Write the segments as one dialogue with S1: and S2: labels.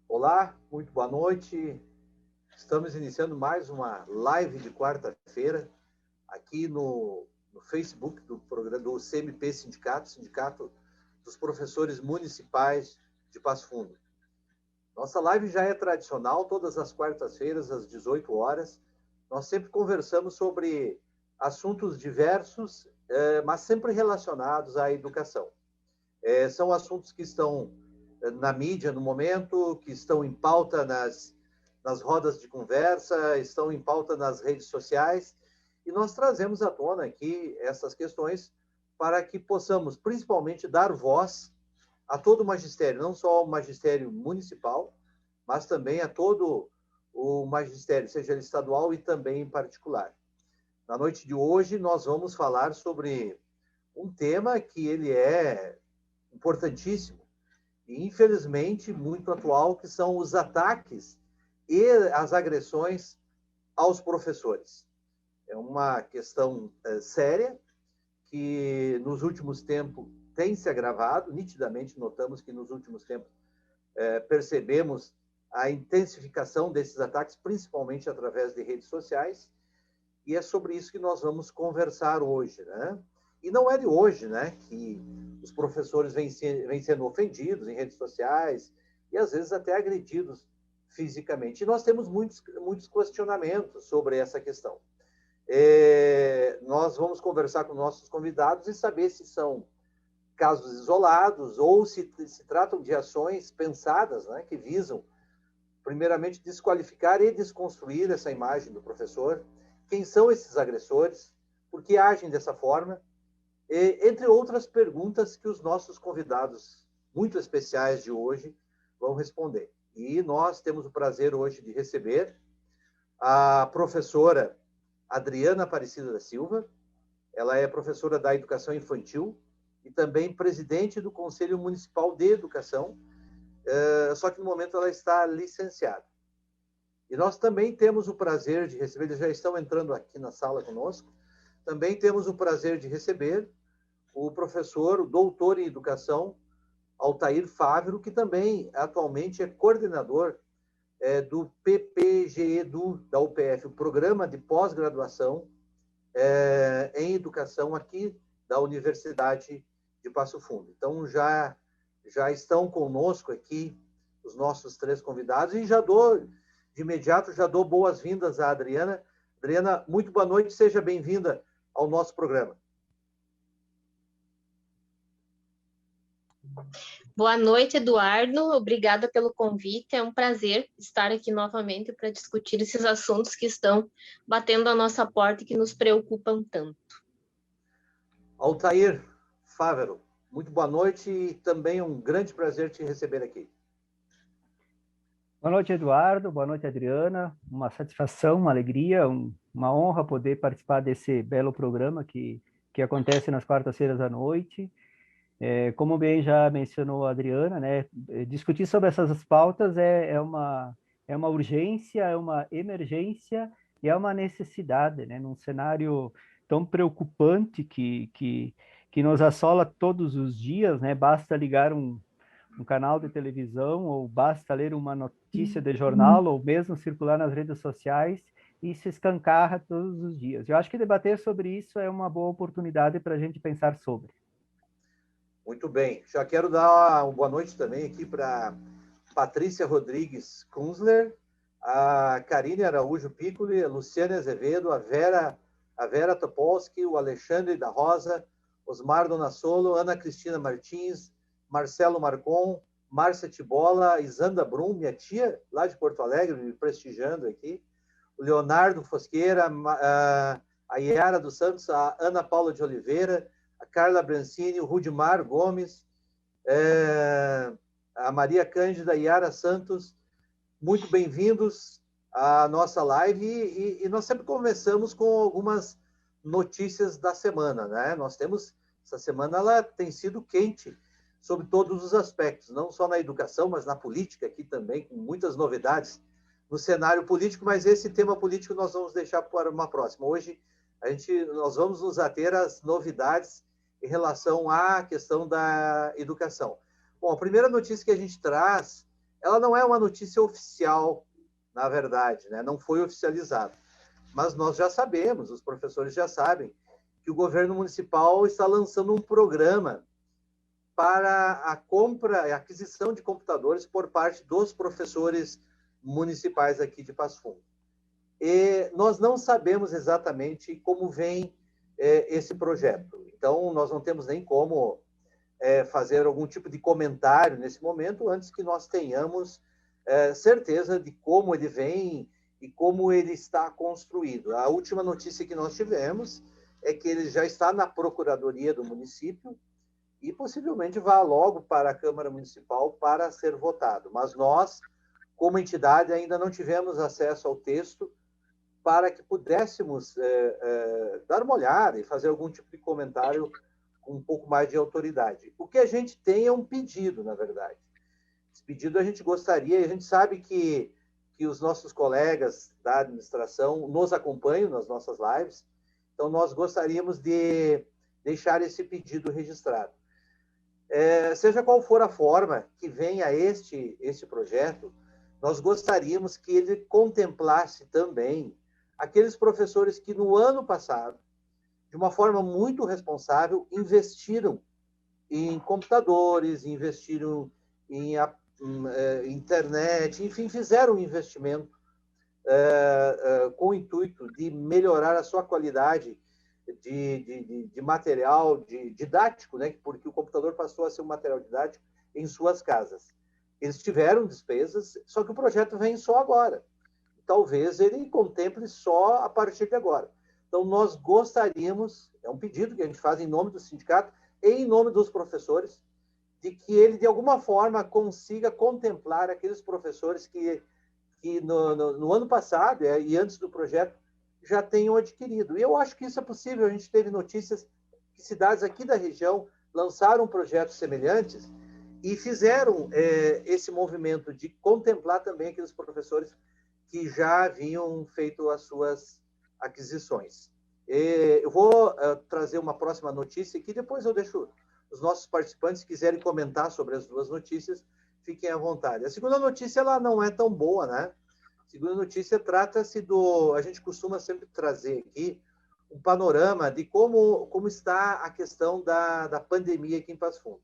S1: Olá, muito boa noite. Estamos iniciando mais uma live de quarta-feira aqui no Facebook do programa do CMP Sindicato dos Professores Municipais de Passo Fundo. Nossa live já é tradicional, todas as quartas-feiras, às 18 horas. Nós sempre conversamos sobre assuntos diversos, mas sempre relacionados à educação. São assuntos que estão na mídia no momento, que estão em pauta nas rodas de conversa, estão em pauta nas redes sociais, e nós trazemos à tona aqui essas questões para que possamos, principalmente, dar voz a todo o magistério, não só ao magistério municipal, mas também a todo o magistério, seja ele estadual e também em particular. Na noite de hoje, nós vamos falar sobre um tema que ele é importantíssimo e, infelizmente, muito atual, que são os ataques e as agressões aos professores. É uma questão séria que, nos últimos tempos, tem se agravado. Nitidamente notamos que, nos últimos tempos, percebemos a intensificação desses ataques, principalmente através de redes sociais, e é sobre isso que nós vamos conversar hoje, né? E não é de hoje, né, que os professores vêm sendo ofendidos em redes sociais e, às vezes, até agredidos fisicamente. E nós temos muitos questionamentos sobre essa questão. Nós vamos conversar com nossos convidados e saber se são casos isolados ou se tratam de ações pensadas, né, que visam, primeiramente, desqualificar e desconstruir essa imagem do professor. Quem são esses agressores? Por que agem dessa forma? Entre outras perguntas que os nossos convidados muito especiais de hoje vão responder. E nós temos o prazer hoje de receber a professora Adriana Aparecida da Silva. Ela é professora da Educação Infantil e também presidente do Conselho Municipal de Educação, só que no momento ela está licenciada. E nós também temos o prazer de receber, eles já estão entrando aqui na sala conosco, também temos o prazer de receber o professor, o doutor em educação, Altair Fávero, que também atualmente é coordenador do PPG-EDU da UPF, o Programa de Pós-Graduação em Educação aqui da Universidade de Passo Fundo. Então, já estão conosco aqui os nossos três convidados, e de imediato, já dou boas-vindas à Adriana. Adriana, muito boa noite, seja bem-vinda ao nosso programa.
S2: Boa noite, Eduardo. Obrigada pelo convite. É um prazer estar aqui novamente para discutir esses assuntos que estão batendo a nossa porta e que nos preocupam tanto.
S1: Altair Fávero, muito boa noite e também um grande prazer te receber aqui.
S3: Boa noite, Eduardo. Boa noite, Adriana. Uma satisfação, uma alegria, uma honra poder participar desse belo programa que acontece nas quartas-feiras à noite. Como bem já mencionou a Adriana, né, discutir sobre essas pautas é uma urgência, é uma emergência e é uma necessidade, né, num cenário tão preocupante que nos assola todos os dias, né, basta ligar um canal de televisão ou basta ler uma notícia de jornal ou mesmo circular nas redes sociais e se escancarra todos os dias. Eu acho que debater sobre isso é uma boa oportunidade para a gente pensar sobre.
S1: Muito bem. Já quero dar uma boa noite também aqui para Patrícia Rodrigues Kunzler, a Karine Araújo Piccoli, a Luciane Azevedo, a Vera Topolsky, o Alexandre da Rosa, Osmar Donassolo, Ana Cristina Martins, Marcelo Marcon, Márcia Tibola, Isanda Brum, minha tia, lá de Porto Alegre, me prestigiando aqui, o Leonardo Fosqueira, a Yara dos Santos, a Ana Paula de Oliveira, a Carla Brancini, o Rudimar Gomes, a Maria Cândida, Yara Santos, muito bem-vindos à nossa live, e nós sempre começamos com algumas notícias da semana, né? Essa semana ela tem sido quente sobre todos os aspectos, não só na educação, mas na política aqui também, com muitas novidades no cenário político, mas esse tema político nós vamos deixar para uma próxima. Hoje nós vamos nos ater às novidades em relação à questão da educação. Bom, a primeira notícia que a gente traz, ela não é uma notícia oficial, na verdade, né? Não foi oficializada. Mas nós já sabemos, os professores já sabem, que o governo municipal está lançando um programa para a compra e aquisição de computadores por parte dos professores municipais aqui de Passo Fundo. E nós não sabemos exatamente como vem esse projeto. Então, nós não temos nem como fazer algum tipo de comentário nesse momento, antes que nós tenhamos certeza de como ele vem e como ele está construído. A última notícia que nós tivemos é que ele já está na Procuradoria do município e possivelmente vá logo para a Câmara Municipal para ser votado. Mas nós, como entidade, ainda não tivemos acesso ao texto para que pudéssemos dar uma olhada e fazer algum tipo de comentário com um pouco mais de autoridade. O que a gente tem é um pedido, na verdade. Esse pedido a gente gostaria, e a gente sabe que os nossos colegas da administração nos acompanham nas nossas lives, então nós gostaríamos de deixar esse pedido registrado. Seja qual for a forma que venha este projeto, nós gostaríamos que ele contemplasse também aqueles professores que no ano passado, de uma forma muito responsável, investiram em computadores, investiram em internet, enfim, fizeram um investimento com o intuito de melhorar a sua qualidade de material didático, né? Porque o computador passou a ser um material didático em suas casas. Eles tiveram despesas, só que o projeto vem só agora. Talvez ele contemple só a partir de agora. Então, nós gostaríamos, é um pedido que a gente faz em nome do sindicato e em nome dos professores, de que ele, de alguma forma, consiga contemplar aqueles professores que no ano passado e antes do projeto já tenham adquirido. E eu acho que isso é possível. A gente teve notícias que cidades aqui da região lançaram projetos semelhantes e fizeram esse movimento de contemplar também aqueles professores que já haviam feito as suas aquisições. Eu vou trazer uma próxima notícia aqui, depois eu deixo os nossos participantes, se quiserem comentar sobre as duas notícias, fiquem à vontade. A segunda notícia, ela não é tão boa, né? A segunda notícia trata-se a gente costuma sempre trazer aqui um panorama de como está a questão da pandemia aqui em Passo Fundo.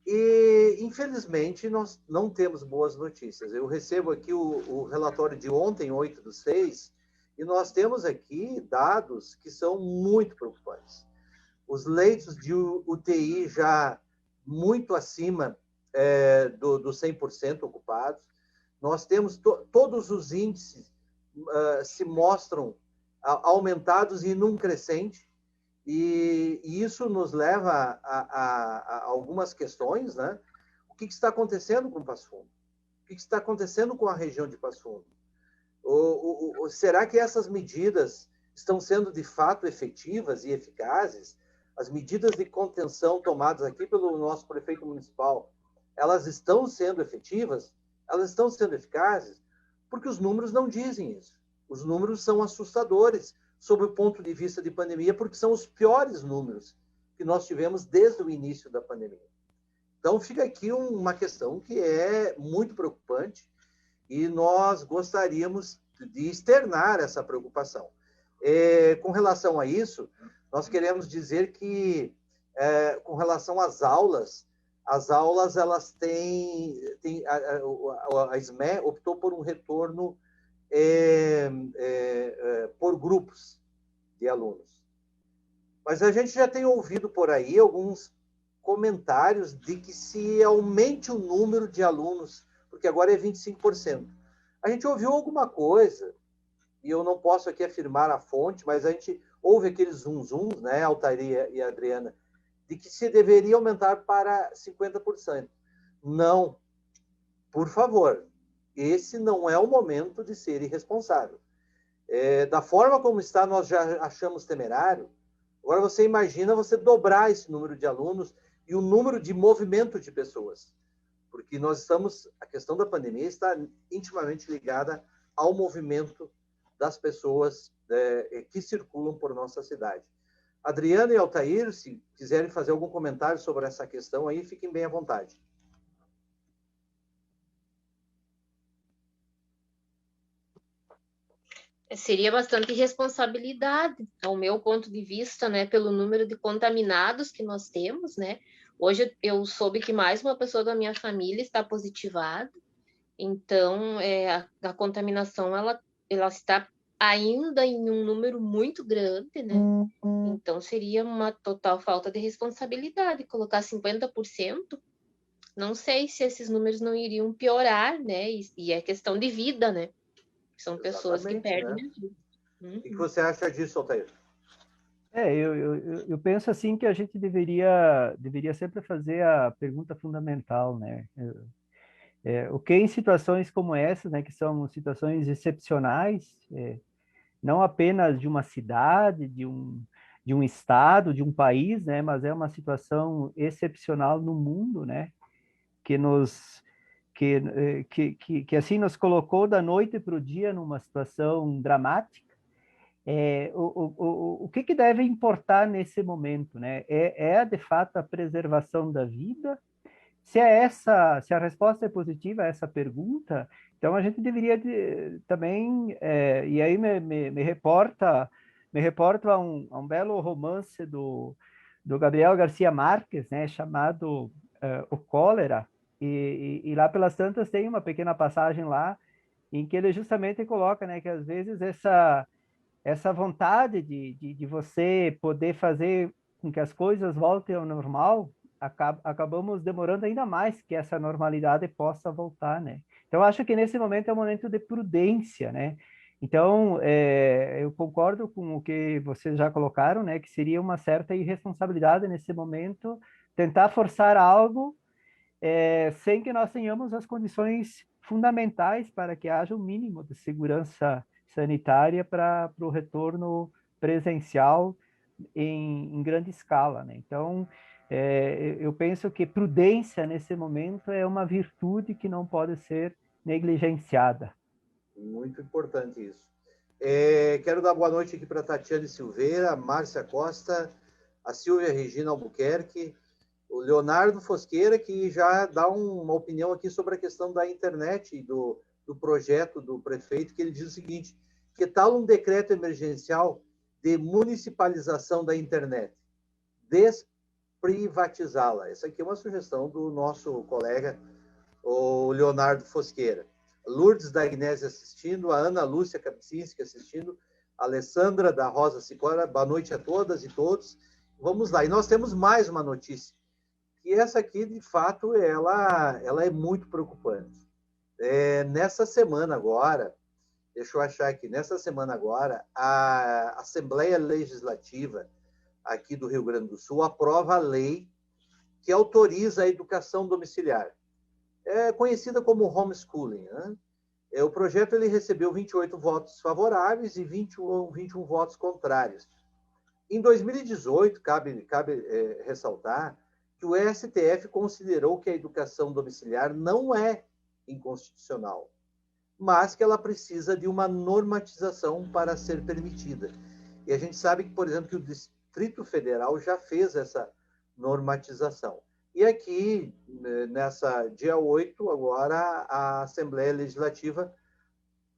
S1: E, infelizmente, nós não temos boas notícias. Eu recebo aqui o relatório de ontem, 8/6, e nós temos aqui dados que são muito preocupantes. Os leitos de UTI já muito acima dos 100% ocupados. Nós temos todos os índices se mostram aumentados e num crescente. E isso nos leva a algumas questões, né? O que está acontecendo com Passo Fundo? O que está acontecendo com a região de Passo Fundo? Será que essas medidas estão sendo de fato efetivas e eficazes? As medidas de contenção tomadas aqui pelo nosso prefeito municipal, elas estão sendo efetivas? Elas estão sendo eficazes? Porque os números não dizem isso. Os números são assustadores sob o ponto de vista de pandemia, porque são os piores números que nós tivemos desde o início da pandemia. Então, fica aqui uma questão que é muito preocupante e nós gostaríamos de externar essa preocupação. Com relação a isso, nós queremos dizer que, com relação às aulas, elas a SME optou por um retorno por grupos de alunos. Mas a gente já tem ouvido por aí alguns comentários de que se aumente o número de alunos, porque agora é 25%. A gente ouviu alguma coisa, e eu não posso aqui afirmar a fonte, mas a gente ouve aqueles zum-zums, né, Altair e Adriana, de que se deveria aumentar para 50%. Não, por favor, esse não é o momento de ser irresponsável. Da forma como está, nós já achamos temerário. Agora você imagina você dobrar esse número de alunos e o número de movimento de pessoas. Porque a questão da pandemia está intimamente ligada ao movimento das pessoas que circulam por nossa cidade. Adriana e Altair, se quiserem fazer algum comentário sobre essa questão aí, fiquem bem à vontade.
S2: Seria bastante responsabilidade, ao meu ponto de vista, né, pelo número de contaminados que nós temos, né? Hoje eu soube que mais uma pessoa da minha família está positivada, então a contaminação ela está ainda em um número muito grande, né? Então seria uma total falta de responsabilidade colocar 50%. Não sei se esses números não iriam piorar, né? E é questão de vida, né? São pessoas que perdem, né?
S1: A vida. O que você acha disso, Altair?
S3: Eu penso assim que a gente deveria sempre fazer a pergunta fundamental, né? O que em situações como essa, né, que são situações excepcionais, não apenas de uma cidade, de um estado, de um país, né, mas é uma situação excepcional no mundo, né, que assim nos colocou da noite para o dia numa situação dramática. O que deve importar nesse momento, né? De fato a preservação da vida. Se a resposta é positiva a essa pergunta, então a gente deveria também, e aí me reporto a um belo romance do Gabriel Garcia Marques, né, chamado O Cólera, e lá pelas tantas tem uma pequena passagem lá em que ele justamente coloca, né, que às vezes essa vontade de você poder fazer com que as coisas voltem ao normal, acabamos demorando ainda mais que essa normalidade possa voltar, né? Então, acho que nesse momento é um momento de prudência, né? Então, eu concordo com o que vocês já colocaram, né? Que seria uma certa irresponsabilidade nesse momento tentar forçar algo sem que nós tenhamos as condições fundamentais para que haja um mínimo de segurança sanitária para o retorno presencial em grande escala, né? Então, eu penso que prudência nesse momento é uma virtude que não pode ser negligenciada.
S1: Muito importante isso. Quero dar boa noite aqui para a Tatiane Silveira, a Márcia Costa, a Silvia Regina Albuquerque, o Leonardo Fosqueira, que já dá uma opinião aqui sobre a questão da internet e do projeto do prefeito, que ele diz o seguinte: que tal um decreto emergencial de municipalização da internet? Desprivatizá-la. Essa aqui é uma sugestão do nosso colega, o Leonardo Fosqueira. Lourdes da Ignese assistindo, a Ana Lúcia Kapczynski assistindo, a Alessandra da Rosa Sicora, boa noite a todas e todos. Vamos lá, e nós temos mais uma notícia, que essa aqui, de fato, ela é muito preocupante. Nessa semana agora, deixa eu achar aqui, nessa semana agora, a Assembleia Legislativa aqui do Rio Grande do Sul aprova a lei que autoriza a educação domiciliar. É conhecida como homeschooling, né? O projeto ele recebeu 28 votos favoráveis e 21 votos contrários. Em 2018, cabe ressaltar que o STF considerou que a educação domiciliar não é inconstitucional, mas que ela precisa de uma normatização para ser permitida. E a gente sabe que, por exemplo, que o Distrito Federal já fez essa normatização. E aqui, nessa dia 8, agora, a Assembleia Legislativa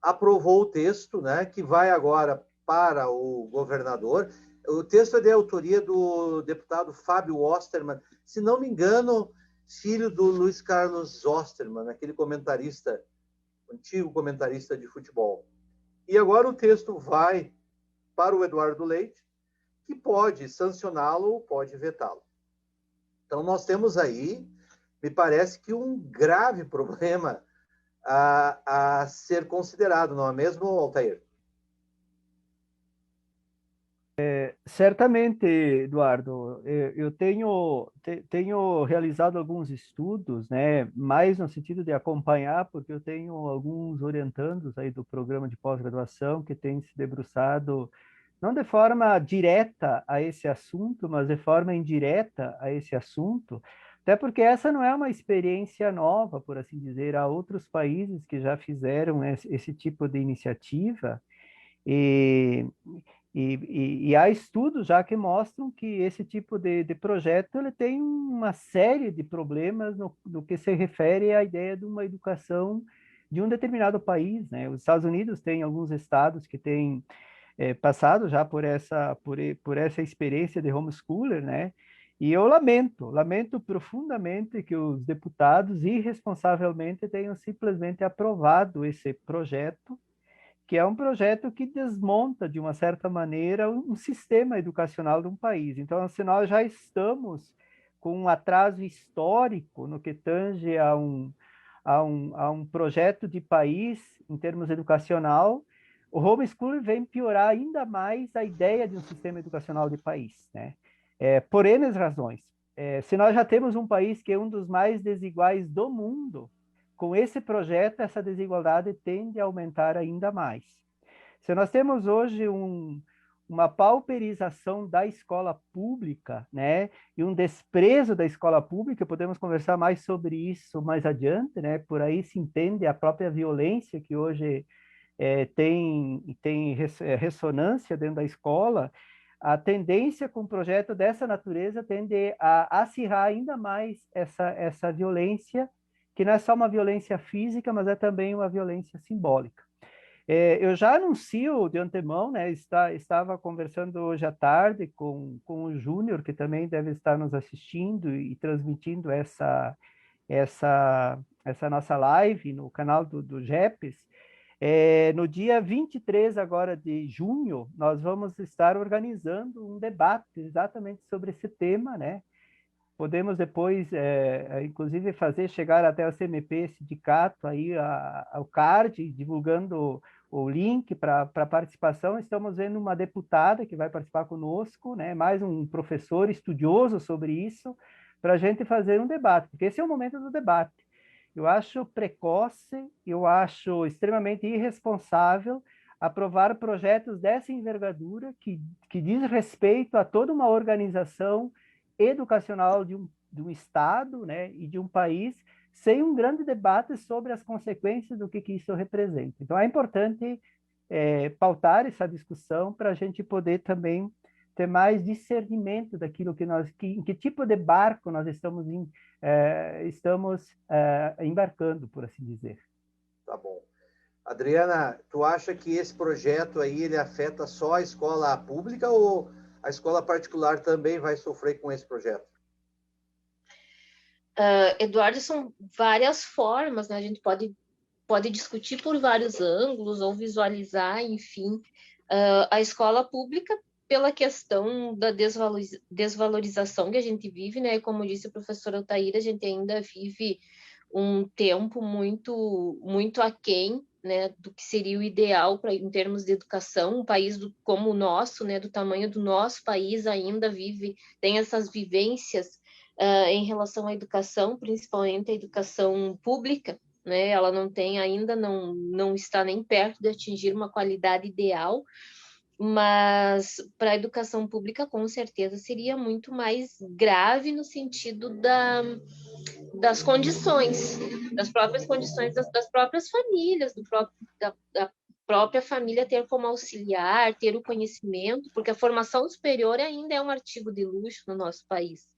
S1: aprovou o texto, né, que vai agora para o governador. O texto é de autoria do deputado Fábio Osterman, se não me engano, filho do Luiz Carlos Osterman, aquele comentarista, antigo comentarista de futebol. E agora o texto vai para o Eduardo Leite, que pode sancioná-lo ou pode vetá-lo. Então, nós temos aí, me parece que um grave problema a ser considerado, não é mesmo, Altair?
S3: Certamente, Eduardo, eu tenho realizado alguns estudos, né, mais no sentido de acompanhar, porque eu tenho alguns orientandos aí do programa de pós-graduação que têm se debruçado, não de forma direta a esse assunto, mas de forma indireta a esse assunto, até porque essa não é uma experiência nova, por assim dizer, há outros países que já fizeram esse tipo de iniciativa. E há estudos já que mostram que esse tipo de projeto ele tem uma série de problemas no que se refere à ideia de uma educação de um determinado país, né? Os Estados Unidos têm alguns estados que têm passado já por essa experiência de homeschooler, né? E eu lamento profundamente que os deputados irresponsavelmente tenham simplesmente aprovado esse projeto, que é um projeto que desmonta, de uma certa maneira, um sistema educacional de um país. Então, se nós já estamos com um atraso histórico no que tange a um projeto de país em termos educacional, o homeschooling vem piorar ainda mais a ideia de um sistema educacional de país, né? Por N razões. Se nós já temos um país que é um dos mais desiguais do mundo, com esse projeto, essa desigualdade tende a aumentar ainda mais. Se nós temos hoje uma pauperização da escola pública, né, e um desprezo da escola pública, podemos conversar mais sobre isso mais adiante, né, por aí se entende a própria violência que hoje tem ressonância dentro da escola. A tendência com um projeto dessa natureza tende a acirrar ainda mais essa violência, que não é só uma violência física, mas é também uma violência simbólica. Eu já anuncio de antemão, né, estava conversando hoje à tarde com o Júnior, que também deve estar nos assistindo e transmitindo essa nossa live no canal do GEPES. No dia 23 agora de junho, nós vamos estar organizando um debate exatamente sobre esse tema, né? Podemos depois, inclusive, fazer chegar até o CMP Sindicato aí ao card, divulgando o link para participação. Estamos vendo uma deputada que vai participar conosco, né? Mais um professor estudioso sobre isso, para a gente fazer um debate, porque esse é o momento do debate. Eu acho precoce, eu acho extremamente irresponsável aprovar projetos dessa envergadura que diz respeito a toda uma organização educacional de um Estado, né, e de um país, sem um grande debate sobre as consequências do que isso representa. Então, é importante pautar essa discussão para a gente poder também ter mais discernimento daquilo em que tipo de barco nós estamos embarcando, por assim dizer.
S1: Tá bom. Adriana, tu acha que esse projeto aí ele afeta só a escola pública ou a escola particular também vai sofrer com esse projeto?
S2: Eduardo, são várias formas, né? A gente pode discutir por vários ângulos ou visualizar, enfim, a escola pública pela questão da desvalorização que a gente vive, né? Como disse o professor Altair, a gente ainda vive um tempo muito, muito aquém, né, do que seria o ideal em termos de educação. Um país como o nosso, né, do tamanho do nosso país, ainda tem essas vivências em relação à educação, principalmente a educação pública, né? Ela não está nem perto de atingir uma qualidade ideal, mas para a educação pública, com certeza, seria muito mais grave no sentido das condições, das próprias condições das próprias famílias, da própria família ter como auxiliar, ter o conhecimento, porque a formação superior ainda é um artigo de luxo no nosso país.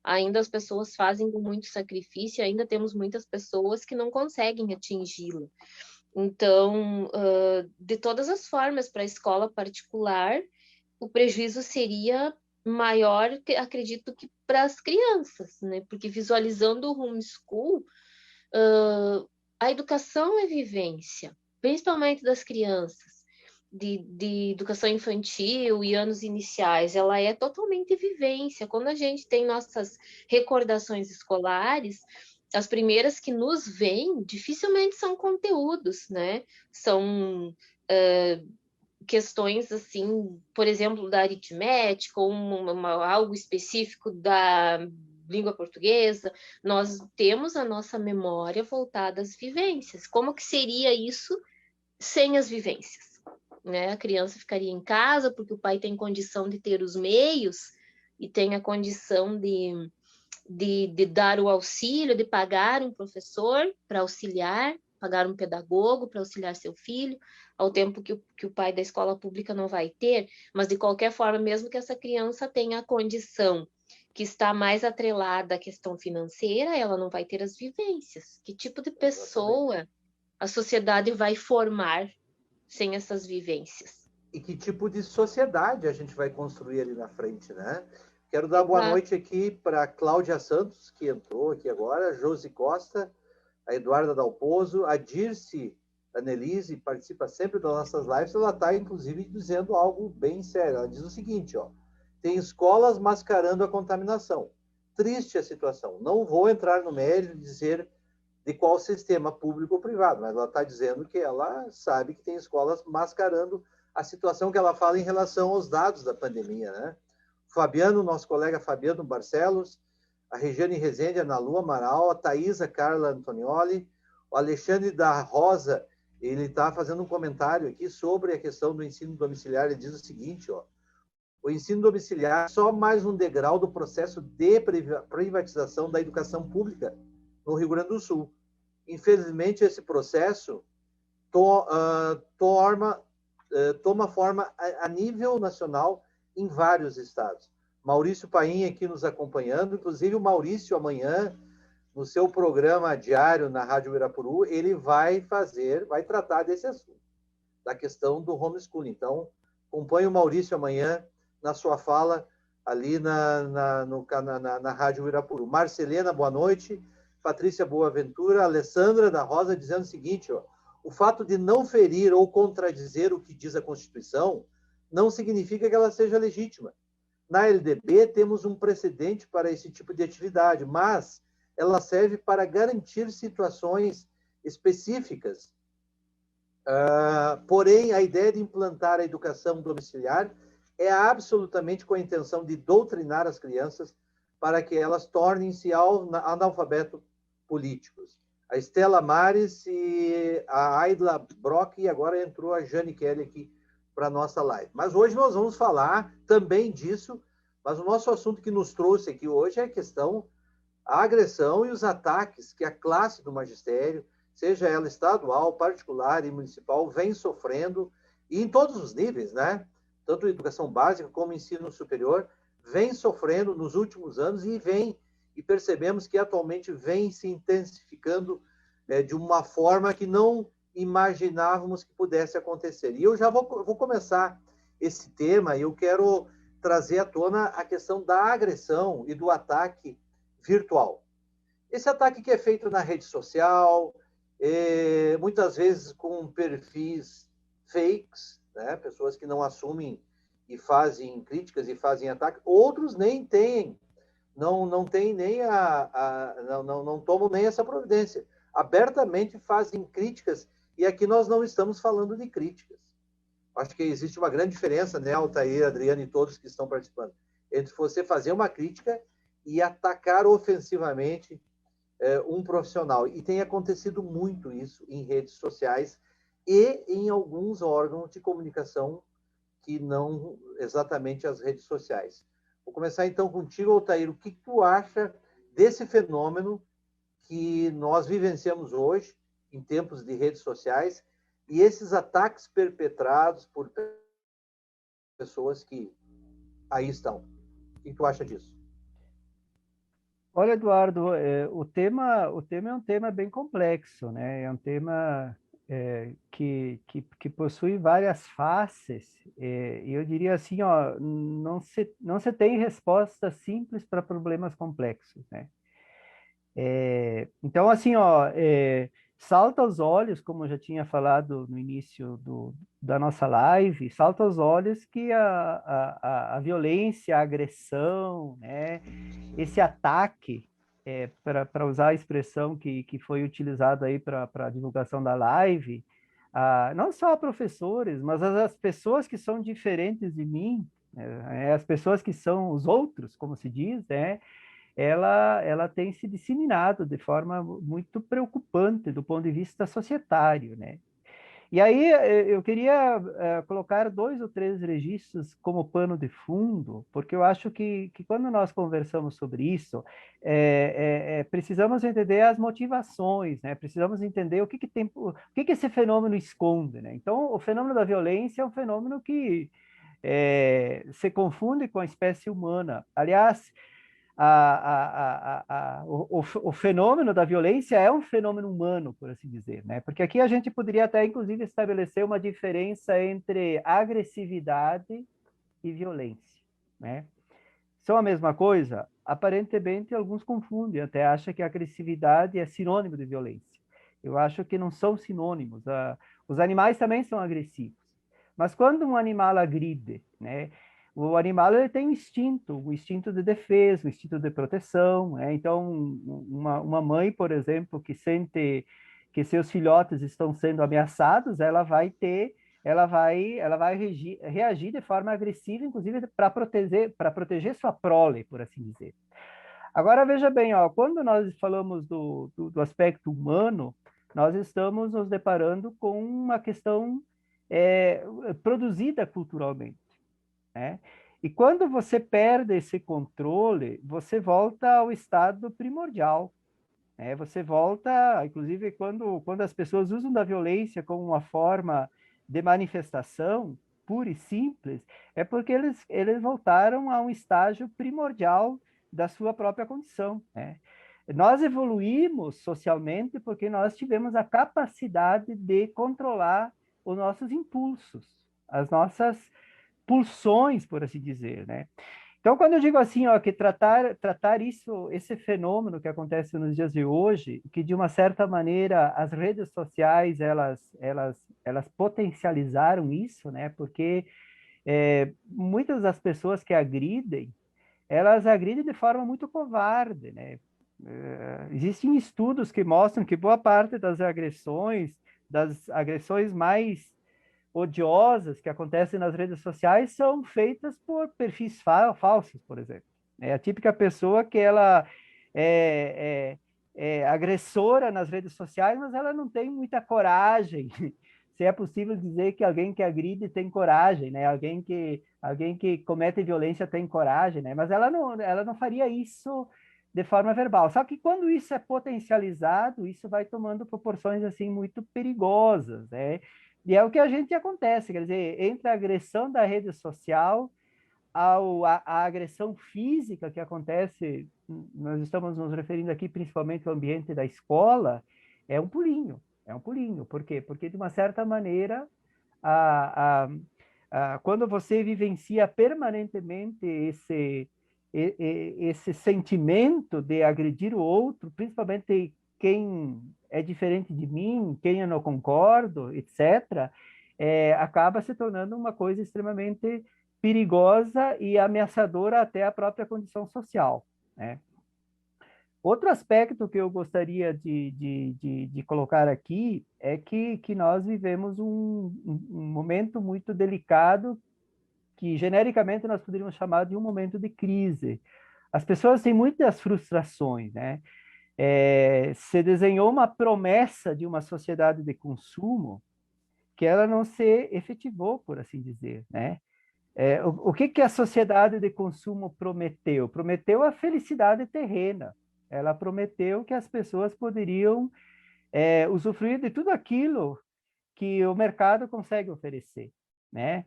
S2: Ainda as pessoas fazem com muito sacrifício, ainda temos muitas pessoas que não conseguem atingi-la. Então, de todas as formas, para a escola particular, o prejuízo seria maior, acredito, que para as crianças, né? Porque visualizando o homeschool, a educação é vivência, principalmente das crianças, de educação infantil e anos iniciais, ela é totalmente vivência. Quando a gente tem nossas recordações escolares, as primeiras que nos vêm dificilmente são conteúdos, né? São questões assim, por exemplo, da aritmética ou algo específico da língua portuguesa. Nós temos a nossa memória voltada às vivências. Como que seria isso sem as vivências? Né? A criança ficaria em casa porque o pai tem condição de ter os meios e tem a condição de dar o auxílio, de pagar um professor para auxiliar, pagar um pedagogo para auxiliar seu filho, ao tempo que o pai da escola pública não vai ter, mas de qualquer forma, mesmo que essa criança tenha a condição que está mais atrelada à questão financeira, ela não vai ter as vivências. Que tipo de pessoa a sociedade vai formar sem essas vivências?
S1: E que tipo de sociedade a gente vai construir ali na frente, né? Quero dar boa noite aqui para Cláudia Santos, que entrou aqui agora, Josi Costa, a Eduarda Dalpozo, a Dirce Annelise, participa sempre das nossas lives, ela está, inclusive, dizendo algo bem sério. Ela diz o seguinte, ó, tem escolas mascarando a contaminação. Triste a situação. Não vou entrar no mérito de dizer de qual sistema, público ou privado, mas ela está dizendo que ela sabe que tem escolas mascarando a situação que ela fala em relação aos dados da pandemia, né? O Fabiano, nosso colega Fabiano Barcelos, a Regiane Rezende, a Ana Lu Amaral, a Thaisa Carla Antonioli, o Alexandre da Rosa, ele está fazendo um comentário aqui sobre a questão do ensino domiciliar. Ele diz o seguinte, ó, o ensino domiciliar é só mais um degrau do processo de privatização da educação pública no Rio Grande do Sul. Infelizmente, esse processo toma forma a nível nacional em vários estados. Maurício Paim aqui nos acompanhando, inclusive o Maurício amanhã, no seu programa diário na Rádio Uirapuru, ele vai tratar desse assunto, da questão do homeschooling. Então, acompanhe o Maurício amanhã na sua fala ali na Rádio Uirapuru. Marcelena, boa noite. Patrícia Boaventura, Alessandra da Rosa dizendo o seguinte, ó, o fato de não ferir ou contradizer o que diz a Constituição não significa que ela seja legítima. Na LDB, temos um precedente para esse tipo de atividade, mas ela serve para garantir situações específicas. Porém, a ideia de implantar a educação domiciliar é absolutamente com a intenção de doutrinar as crianças para que elas tornem-se analfabetos políticos. A Estela Mares e a Aidla Brock, e agora entrou a Jane Kelly aqui para a nossa live. Mas hoje nós vamos falar também disso, mas o nosso assunto que nos trouxe aqui hoje é a questão, a agressão e os ataques que a classe do magistério, seja ela estadual, particular e municipal, vem sofrendo, e em todos os níveis, né? Tanto educação básica como ensino superior, vem sofrendo nos últimos anos e percebemos que atualmente vem se intensificando de uma forma que não imaginávamos que pudesse acontecer. E eu já vou começar esse tema, e eu quero trazer à tona a questão da agressão e do ataque virtual. Esse ataque que é feito na rede social, muitas vezes com perfis fakes, né? Pessoas que não assumem e fazem críticas e fazem ataque, outros nem têm, não tem nem não tomam nem essa providência. Abertamente fazem críticas, e aqui nós não estamos falando de críticas. Acho que existe uma grande diferença, né, Altair, Adriano e todos que estão participando, entre você fazer uma crítica e atacar ofensivamente um profissional. E tem acontecido muito isso em redes sociais e em alguns órgãos de comunicação que não exatamente as redes sociais. Vou começar então contigo, Altair. O que tu acha desse fenômeno que nós vivenciamos hoje, em tempos de redes sociais, e esses ataques perpetrados por pessoas que aí estão? O que tu acha disso?
S3: Olha, Eduardo, o tema é um tema bem complexo, né? É um tema que possui várias faces, e eu diria assim, ó, não se tem resposta simples para problemas complexos, né? Então, assim, ó, salta aos olhos, como eu já tinha falado no início da nossa live, salta aos olhos que a violência, a agressão, né, esse ataque, para usar a expressão que foi utilizada aí para a divulgação da live, não só a professores, mas as pessoas que são diferentes de mim, as pessoas que são os outros, como se diz, né, ela tem se disseminado de forma muito preocupante do ponto de vista societário, né? E aí eu queria colocar 2 ou 3 registros como pano de fundo, porque eu acho que quando nós conversamos sobre isso, precisamos entender as motivações, né? Precisamos entender o que esse fenômeno esconde, né? Então, o fenômeno da violência é um fenômeno que se confunde com a espécie humana. Aliás, o fenômeno da violência é um fenômeno humano, por assim dizer, né? Porque aqui a gente poderia até, inclusive, estabelecer uma diferença entre agressividade e violência, né? São a mesma coisa? Aparentemente, alguns confundem, até acham que a agressividade é sinônimo de violência. Eu acho que não são sinônimos. Os animais também são agressivos. Mas quando um animal agride, né? O animal ele tem um instinto de defesa, um instinto de proteção, né? Então, uma mãe, por exemplo, que sente que seus filhotes estão sendo ameaçados, ela vai reagir de forma agressiva, inclusive para proteger sua prole, por assim dizer. Agora, veja bem, ó, quando nós falamos do aspecto humano, nós estamos nos deparando com uma questão produzida culturalmente, né? E quando você perde esse controle, você volta ao estado primordial, né? Você volta, inclusive, quando as pessoas usam da violência como uma forma de manifestação pura e simples, é porque eles voltaram a um estágio primordial da sua própria condição, né? Nós evoluímos socialmente porque nós tivemos a capacidade de controlar os nossos impulsos, as nossas pulsões, por assim dizer, né? Então, quando eu digo assim, ó, que tratar esse fenômeno que acontece nos dias de hoje, que de uma certa maneira as redes sociais elas potencializaram isso, né? Porque muitas das pessoas que agridem, elas agridem de forma muito covarde, né? Existem estudos que mostram que boa parte das agressões mais odiosas que acontecem nas redes sociais são feitas por perfis falsos, por exemplo. É a típica pessoa que ela é agressora nas redes sociais, mas ela não tem muita coragem. Se é possível dizer que alguém que agride tem coragem, né? Alguém que comete violência tem coragem, né? Mas ela não faria isso de forma verbal. Só que quando isso é potencializado, isso vai tomando proporções assim muito perigosas, né? E é o que a gente acontece, quer dizer, entre a agressão da rede social a agressão física que acontece, nós estamos nos referindo aqui principalmente ao ambiente da escola, é um pulinho, Por quê? Porque, de uma certa maneira, quando você vivencia permanentemente esse sentimento de agredir o outro, principalmente quem é diferente de mim, quem eu não concordo, etc., acaba se tornando uma coisa extremamente perigosa e ameaçadora até a própria condição social, né? Outro aspecto que eu gostaria de colocar aqui é que nós vivemos um momento muito delicado que, genericamente, nós poderíamos chamar de um momento de crise. As pessoas têm muitas frustrações, né? Se desenhou uma promessa de uma sociedade de consumo que ela não se efetivou, por assim dizer, né? O que a sociedade de consumo prometeu? Prometeu a felicidade terrena. Ela prometeu que as pessoas poderiam usufruir de tudo aquilo que o mercado consegue oferecer, né?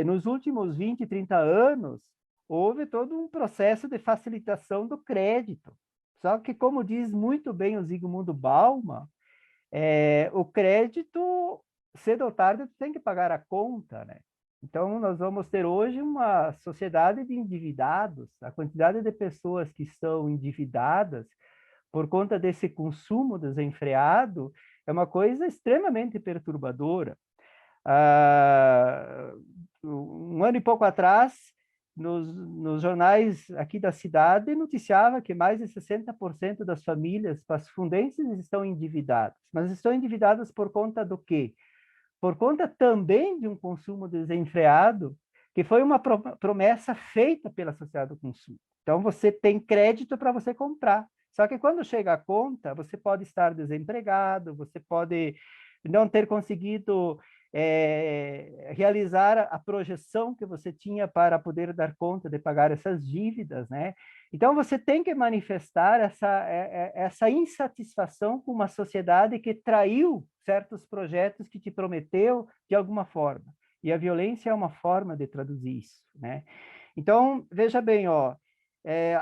S3: Nos últimos 20, 30 anos, houve todo um processo de facilitação do crédito. Só que, como diz muito bem o Zygmunt Bauman, o crédito, cedo ou tarde, tem que pagar a conta, né? Então, nós vamos ter hoje uma sociedade de endividados. A quantidade de pessoas que estão endividadas por conta desse consumo desenfreado é uma coisa extremamente perturbadora. Um ano e pouco atrás, nos jornais aqui da cidade, noticiava que mais de 60% das famílias pasfundenses estão endividadas. Mas estão endividadas por conta do quê? Por conta também de um consumo desenfreado, que foi uma promessa feita pela sociedade do consumo. Então, você tem crédito para você comprar. Só que quando chega a conta, você pode estar desempregado, você pode não ter conseguido realizar a projeção que você tinha para poder dar conta de pagar essas dívidas, né? Então, você tem que manifestar essa insatisfação com uma sociedade que traiu certos projetos que te prometeu de alguma forma. E a violência é uma forma de traduzir isso, né? Então, veja bem, ó,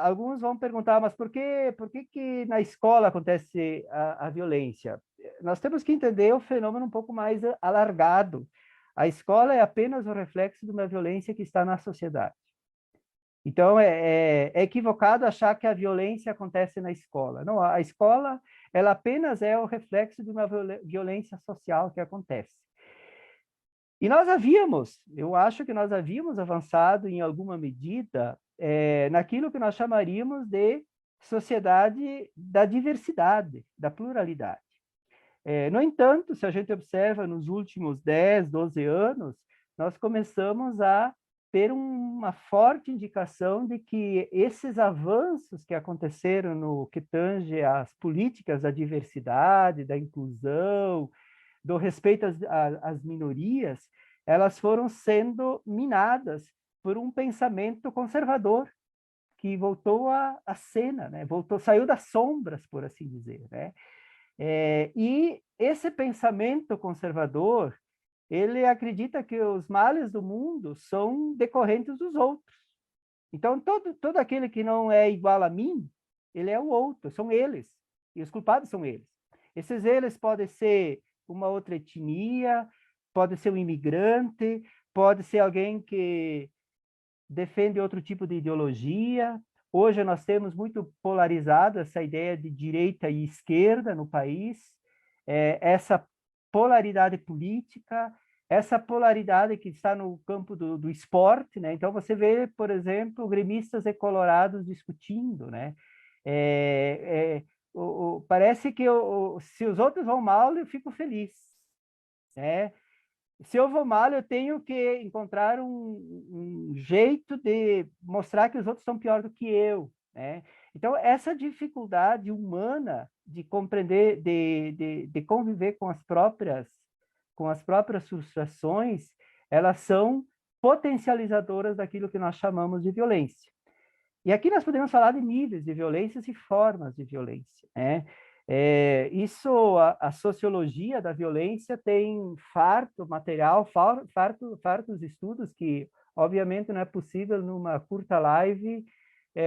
S3: alguns vão perguntar, mas por que na escola acontece a violência? Nós temos que entender o fenômeno um pouco mais alargado. A escola é apenas o reflexo de uma violência que está na sociedade. Então, é equivocado achar que a violência acontece na escola. Não, a escola, ela apenas é o reflexo de uma violência social que acontece. E eu acho que nós havíamos avançado em alguma medida naquilo que nós chamaríamos de sociedade da diversidade, da pluralidade. No entanto, se a gente observa nos últimos 10, 12 anos, nós começamos a ter uma forte indicação de que esses avanços que aconteceram no que tange às políticas da diversidade, da inclusão, do respeito às minorias, elas foram sendo minadas por um pensamento conservador que voltou à cena, né? Saiu das sombras, por assim dizer, né? E esse pensamento conservador, ele acredita que os males do mundo são decorrentes dos outros. Então, todo aquele que não é igual a mim, ele é o outro, são eles. E os culpados são eles. Esses eles podem ser uma outra etnia, pode ser um imigrante, pode ser alguém que defende outro tipo de ideologia. Hoje nós temos muito polarizado essa ideia de direita e esquerda no país, essa polaridade política, essa polaridade que está no campo do esporte, né? Então você vê, por exemplo, gremistas e colorados discutindo, né? Parece que se os outros vão mal, eu fico feliz, né? Se eu vou mal, eu tenho que encontrar um jeito de mostrar que os outros são pior do que eu, né? Então, essa dificuldade humana de compreender, de conviver com as próprias frustrações, elas são potencializadoras daquilo que nós chamamos de violência. E aqui nós podemos falar de níveis de violências e formas de violência, né? A sociologia da violência tem farto material, fartos estudos que, obviamente, não é possível numa curta live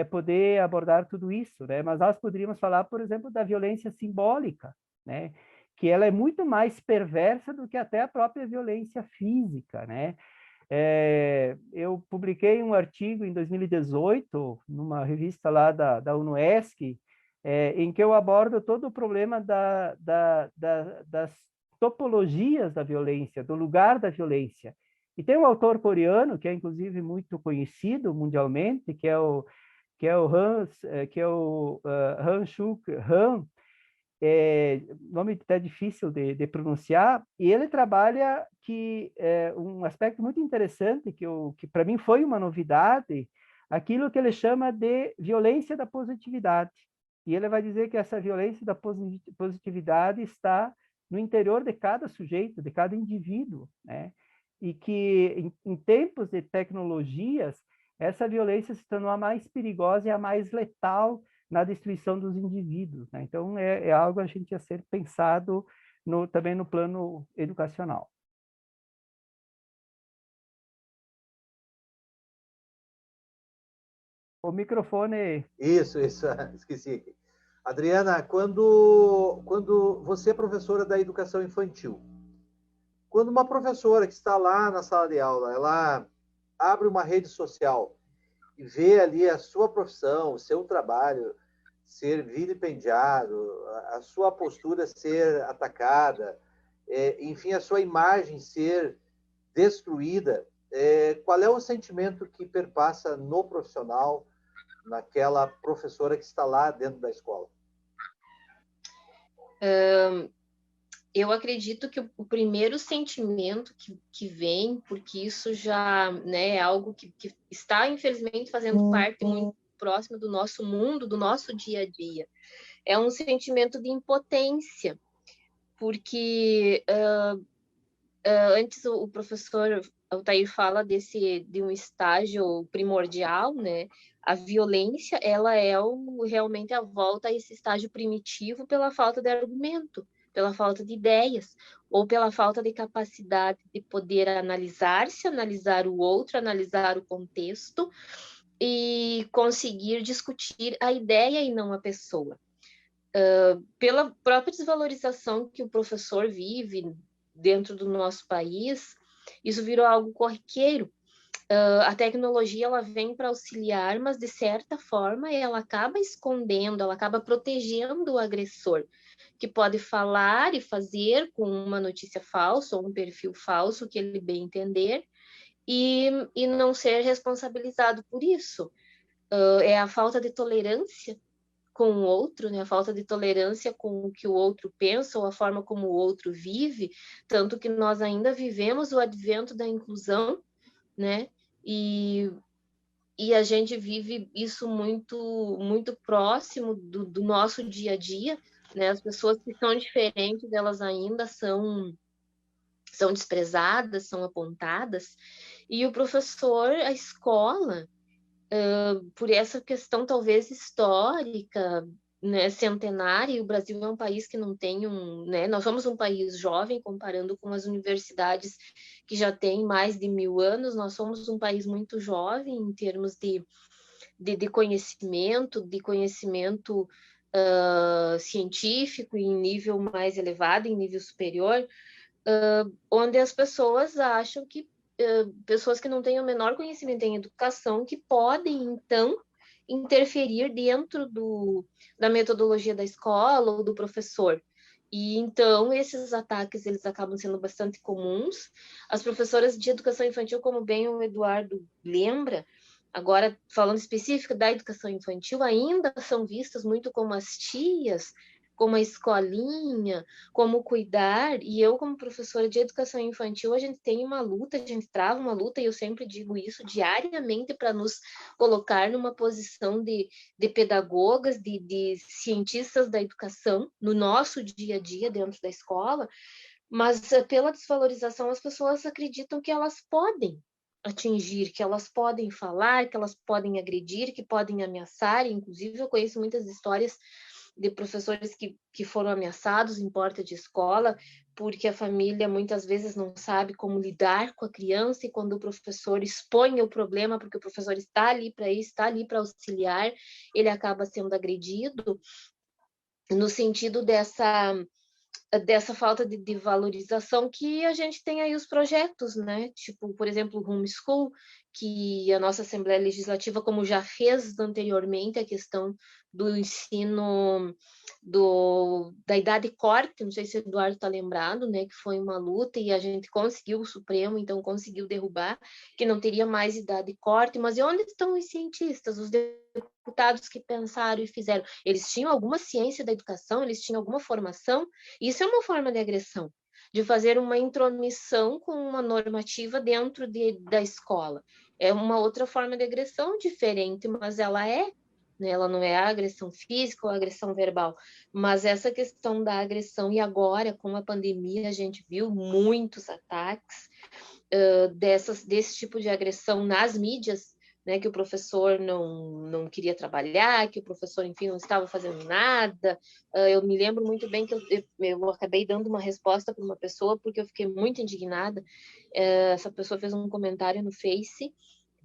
S3: poder abordar tudo isso, né? Mas nós poderíamos falar, por exemplo, da violência simbólica, né? Que ela é muito mais perversa do que até a própria violência física, né? Eu publiquei um artigo em 2018, numa revista lá da UNOESC, em que eu abordo todo o problema das topologias da violência, do lugar da violência. E tem um autor coreano, que é inclusive muito conhecido mundialmente, que é o Han Suk Han, nome até difícil de pronunciar, e ele trabalha um aspecto muito interessante, que para mim foi uma novidade, aquilo que ele chama de violência da positividade. E ele vai dizer que essa violência da positividade está no interior de cada sujeito, de cada indivíduo, né? E que, em tempos de tecnologias, essa violência se tornou a mais perigosa e a mais letal na destruição dos indivíduos, né? Então, é algo a gente a ser pensado também no plano educacional. O microfone...
S1: Isso, esqueci. Adriana, quando você é professora da educação infantil, quando uma professora que está lá na sala de aula, ela abre uma rede social e vê ali a sua profissão, o seu trabalho ser vilipendiado, a sua postura ser atacada, enfim, a sua imagem ser destruída, qual é o sentimento que perpassa no profissional, naquela professora que está lá dentro da escola?
S2: Eu acredito que o primeiro sentimento que vem, porque isso já, né, é algo que está, infelizmente, fazendo parte muito próxima do nosso mundo, do nosso dia a dia, é um sentimento de impotência, porque antes o professor Altair fala de um estágio primordial, né? A violência, ela é realmente a volta a esse estágio primitivo pela falta de argumento, pela falta de ideias, ou pela falta de capacidade de poder analisar-se, analisar o outro, analisar o contexto e conseguir discutir a ideia e não a pessoa. Pela própria desvalorização que o professor vive dentro do nosso país, isso virou algo corriqueiro. A tecnologia ela vem para auxiliar, mas de certa forma ela acaba escondendo, ela acaba protegendo o agressor, que pode falar e fazer com uma notícia falsa ou um perfil falso que ele bem entender e não ser responsabilizado por isso. É a falta de tolerância com o outro, né? A falta de tolerância com o que o outro pensa ou a forma como o outro vive, tanto que nós ainda vivemos o advento da inclusão, né? E a gente vive isso muito próximo do nosso dia a dia, né? As pessoas que são diferentes, elas ainda são desprezadas, são apontadas, e o professor, a escola, por essa questão talvez histórica, né, centenária, e o Brasil é um país que não tem né, nós somos um país jovem comparando com as universidades que já têm mais de 1000 anos, nós somos um país muito jovem em termos de conhecimento, científico em nível mais elevado, em nível superior, onde as pessoas acham que pessoas que não têm o menor conhecimento em educação que podem, então, interferir dentro da metodologia da escola ou do professor. E, então, esses ataques, eles acabam sendo bastante comuns. As professoras de educação infantil, como bem o Eduardo lembra, agora, falando específico da educação infantil, ainda são vistas muito como as tias, como a escolinha, como cuidar, e eu como professora de educação infantil, a gente tem uma luta, a gente trava uma luta, e eu sempre digo isso diariamente para nos colocar numa posição de pedagogas, de cientistas da educação, no nosso dia a dia dentro da escola, mas pela desvalorização as pessoas acreditam que elas podem atingir, que elas podem falar, que elas podem agredir, que podem ameaçar, inclusive eu conheço muitas histórias de professores que foram ameaçados em porta de escola, porque a família muitas vezes não sabe como lidar com a criança, e quando o professor expõe o problema, porque o professor está ali para isso, está ali para auxiliar, ele acaba sendo agredido, no sentido dessa falta de valorização que a gente tem aí os projetos, né? Tipo, por exemplo, o Homeschool, que a nossa Assembleia Legislativa, como já fez anteriormente, a questão do ensino da idade corte, não sei se o Eduardo está lembrado, né? Que foi uma luta e a gente conseguiu, o Supremo, então, conseguiu derrubar, que não teria mais idade corte, mas e onde estão os cientistas, os deputados que pensaram e fizeram? Eles tinham alguma ciência da educação, eles tinham alguma formação? Isso é uma forma de agressão, de fazer uma intromissão com uma normativa dentro da escola. É uma outra forma de agressão diferente, mas ela é, né? Ela não é a agressão física ou a agressão verbal, mas essa questão da agressão, e agora com a pandemia a gente viu muitos ataques desse tipo de agressão nas mídias, né, que o professor não queria trabalhar, que o professor, enfim, não estava fazendo nada. Eu me lembro muito bem que eu acabei dando uma resposta para uma pessoa, porque eu fiquei muito indignada. Essa pessoa fez um comentário no Face,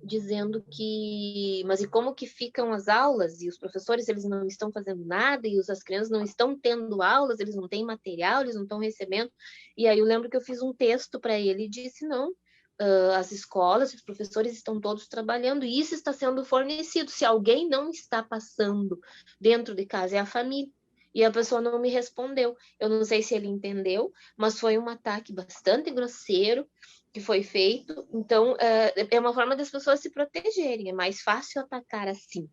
S2: dizendo que, mas e como que ficam as aulas? E os professores, eles não estão fazendo nada, e as crianças não estão tendo aulas, eles não têm material, eles não estão recebendo. E aí eu lembro que eu fiz um texto para ele e disse, não, as escolas, os professores estão todos trabalhando, e isso está sendo fornecido. Se alguém não está passando dentro de casa, é a família. E a pessoa não me respondeu. Eu não sei se ele entendeu, mas foi um ataque bastante grosseiro que foi feito. Então, é uma forma das pessoas se protegerem. É mais fácil atacar assim,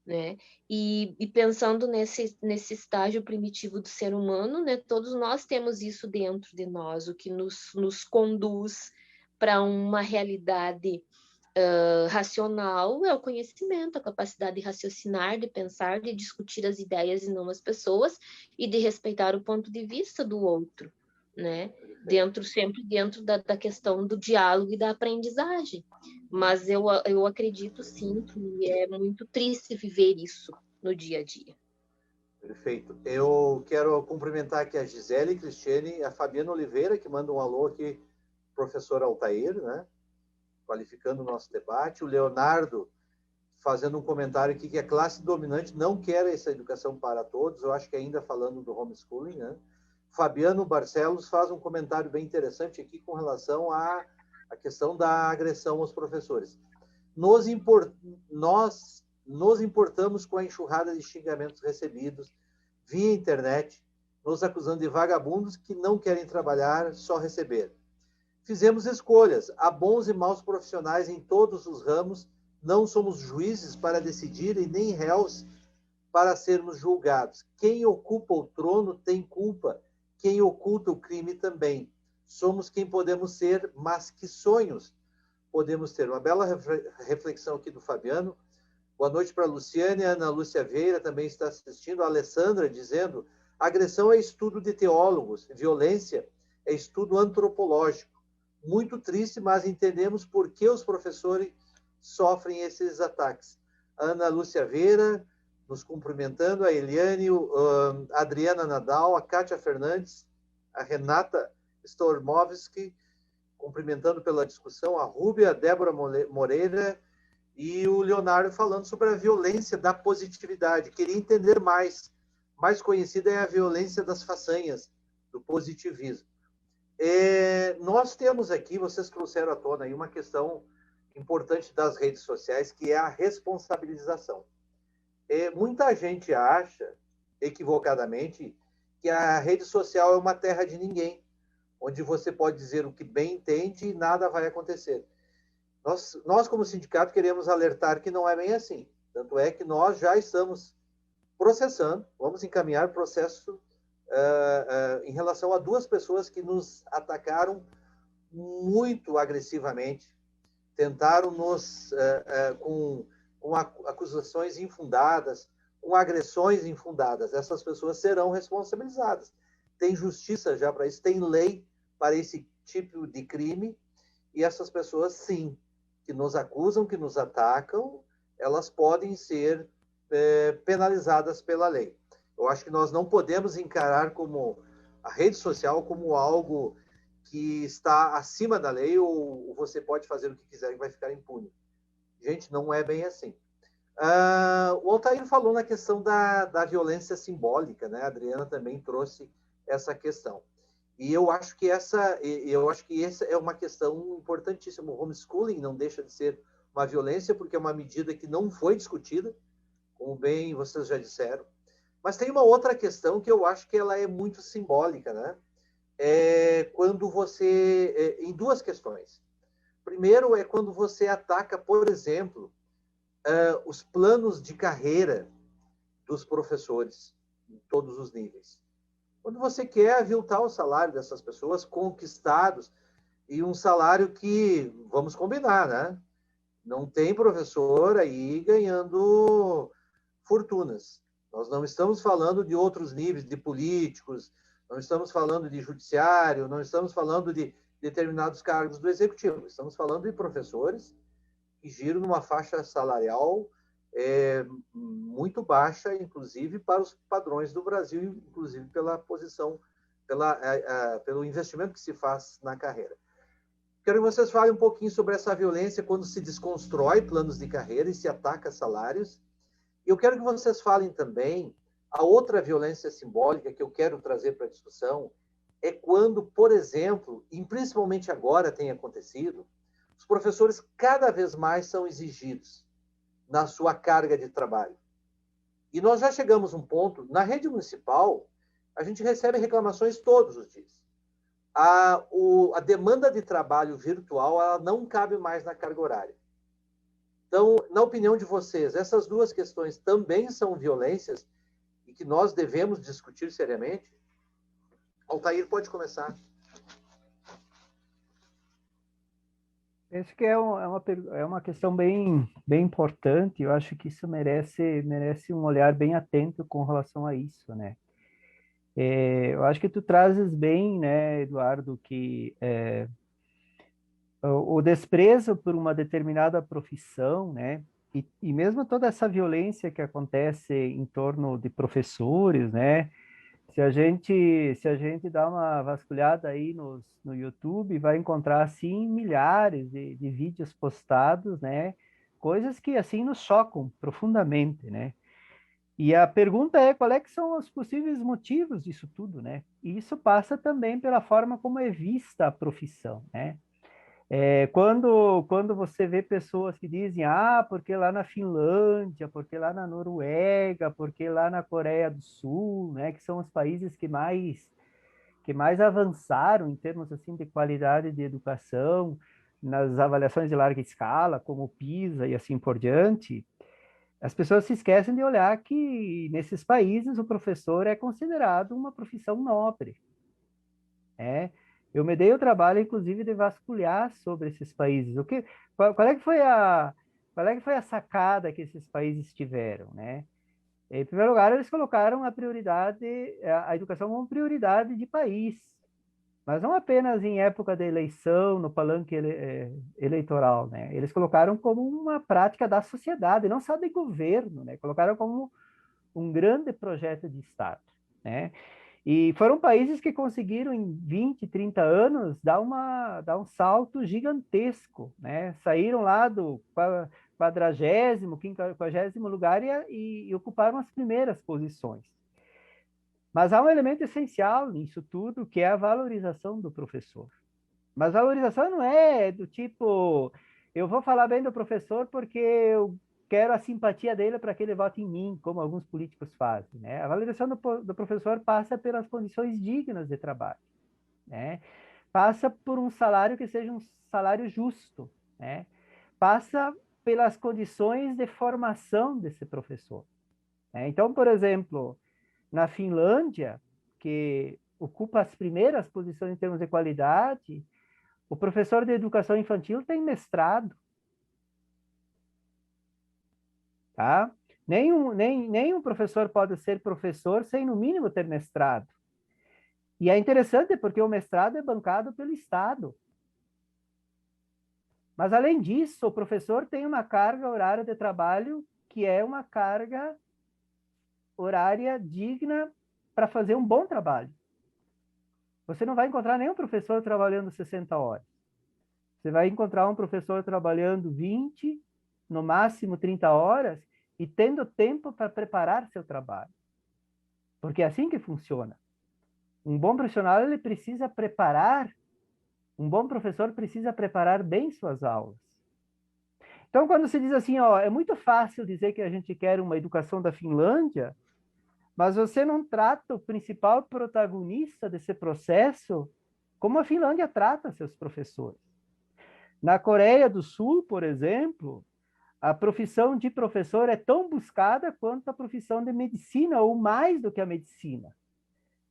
S2: né? E pensando nesse estágio primitivo do ser humano, né? Todos nós temos isso dentro de nós, o que nos conduz para uma realidade Racional é o conhecimento, a capacidade de raciocinar, de pensar, de discutir as ideias e não as pessoas, e de respeitar o ponto de vista do outro, né? Sempre dentro da questão do diálogo e da aprendizagem. Mas eu acredito, sim, que é muito triste viver isso no dia a dia.
S1: Perfeito. Eu quero cumprimentar aqui a Gisele, Cristiane, a Fabiana Oliveira, que manda um alô aqui, professor Altair, né? Qualificando o nosso debate. O Leonardo, fazendo um comentário aqui, que a classe dominante não quer essa educação para todos, eu acho que ainda falando do homeschooling, né? Fabiano Barcelos faz um comentário bem interessante aqui com relação à questão da agressão aos professores. Nós nos importamos com a enxurrada de xingamentos recebidos via internet, nos acusando de vagabundos que não querem trabalhar, só receber. Fizemos escolhas. Há bons e maus profissionais em todos os ramos. Não somos juízes para decidir e nem réus para sermos julgados. Quem ocupa o trono tem culpa. Quem oculta o crime também. Somos quem podemos ser, mas que sonhos podemos ter. Uma bela reflexão aqui do Fabiano. Boa noite para a Luciane. A Ana Lúcia Vieira também está assistindo. A Alessandra dizendo: agressão é estudo de teólogos. Violência é estudo antropológico. Muito triste, mas entendemos por que os professores sofrem esses ataques. Ana Lúcia Vieira, nos cumprimentando, a Eliane, a Adriana Nadal, a Kátia Fernandes, a Renata Stormovski, cumprimentando pela discussão, a Rúbia, a Débora Moreira e o Leonardo falando sobre a violência da positividade. Queria entender mais. Mais conhecida é a violência das façanhas, do positivismo. Nós temos aqui, vocês trouxeram à tona aí uma questão importante das redes sociais, que é a responsabilização. Muita gente acha, equivocadamente, que a rede social é uma terra de ninguém, onde você pode dizer o que bem entende e nada vai acontecer. Nós como sindicato, queremos alertar que não é bem assim. Tanto é que nós já estamos processando, vamos encaminhar processo em relação a 2 pessoas que nos atacaram muito agressivamente, tentaram nos com acusações infundadas, com agressões infundadas. Essas pessoas serão responsabilizadas. Tem justiça já para isso, tem lei para esse tipo de crime, e essas pessoas, sim, que nos acusam, que nos atacam, elas podem ser penalizadas pela lei. Eu acho que nós não podemos encarar como a rede social como algo que está acima da lei, ou você pode fazer o que quiser e vai ficar impune. Gente, não é bem assim. O Altair falou na questão da violência simbólica, né? A Adriana também trouxe essa questão. E eu acho que essa é uma questão importantíssima. O homeschooling não deixa de ser uma violência, porque é uma medida que não foi discutida, como bem vocês já disseram. Mas tem uma outra questão que eu acho que ela é muito simbólica, né? Quando você... em 2 questões. Primeiro é quando você ataca, por exemplo, os planos de carreira dos professores, em todos os níveis. Quando você quer aviltar o salário dessas pessoas conquistados, e um salário que, vamos combinar, né? Não tem professor aí ganhando fortunas. Nós não estamos falando de outros níveis, de políticos, não estamos falando de judiciário, não estamos falando de determinados cargos do executivo. Estamos falando de professores que giram numa faixa salarial muito baixa, inclusive para os padrões do Brasil, inclusive pela posição, pelo investimento que se faz na carreira. Quero que vocês falem um pouquinho sobre essa violência quando se desconstrói planos de carreira e se ataca salários. Eu quero que vocês falem também a outra violência simbólica que eu quero trazer para a discussão é quando, por exemplo, e principalmente agora tem acontecido, os professores cada vez mais são exigidos na sua carga de trabalho. E nós já chegamos a um ponto, na rede municipal, a gente recebe reclamações todos os dias. A demanda de trabalho virtual ela não cabe mais na carga horária. Então, na opinião de vocês, essas 2 questões também são violências e que nós devemos discutir seriamente? Altair, pode começar.
S3: Acho que é uma questão bem importante. Eu acho que isso merece um olhar bem atento com relação a isso, né? Eu acho que tu trazes bem, né, Eduardo, que o desprezo por uma determinada profissão, né, e mesmo toda essa violência que acontece em torno de professores, né, se a gente dá uma vasculhada aí no YouTube, vai encontrar, assim, milhares de vídeos postados, né, coisas que, assim, nos chocam profundamente, né. E a pergunta é qual é que são os possíveis motivos disso tudo, né? E isso passa também pela forma como é vista a profissão, né? Quando você vê pessoas que dizem, porque lá na Finlândia, porque lá na Noruega, porque lá na Coreia do Sul, né, que são os países que mais avançaram em termos assim de qualidade de educação, nas avaliações de larga escala, como o PISA e assim por diante, as pessoas se esquecem de olhar que nesses países o professor é considerado uma profissão nobre. Eu me dei o trabalho, inclusive, de vasculhar sobre esses países. Qual é que foi a sacada que esses países tiveram, né? Em primeiro lugar, eles colocaram a educação como prioridade de país, mas não apenas em época de eleição, no palanque eleitoral, né? Eles colocaram como uma prática da sociedade, não só de governo, né? Colocaram como um grande projeto de Estado, né? E foram países que conseguiram, em 20, 30 anos, dar um salto gigantesco, né? Saíram lá do 40º, 50º lugar e ocuparam as primeiras posições. Mas há um elemento essencial nisso tudo, que é a valorização do professor. Mas valorização não é do tipo, eu vou falar bem do professor porque eu quero a simpatia dele para que ele vote em mim, como alguns políticos fazem, né? A valorização do professor passa pelas condições dignas de trabalho, né? Passa por um salário que seja um salário justo, né? Passa pelas condições de formação desse professor, né? Então, por exemplo, na Finlândia, que ocupa as primeiras posições em termos de qualidade, o professor de educação infantil tem mestrado, tá? Nenhum professor pode ser professor sem, no mínimo, ter mestrado. E é interessante porque o mestrado é bancado pelo Estado. Mas, além disso, o professor tem uma carga horária de trabalho que é uma carga horária digna para fazer um bom trabalho. Você não vai encontrar nenhum professor trabalhando 60 horas. Você vai encontrar um professor trabalhando 20, no máximo 30 horas, e tendo tempo para preparar seu trabalho. Porque é assim que funciona. Um bom profissional, um bom professor precisa preparar bem suas aulas. Então, quando se diz assim, é muito fácil dizer que a gente quer uma educação da Finlândia, mas você não trata o principal protagonista desse processo como a Finlândia trata seus professores. Na Coreia do Sul, por exemplo, a profissão de professor é tão buscada quanto a profissão de medicina, ou mais do que a medicina.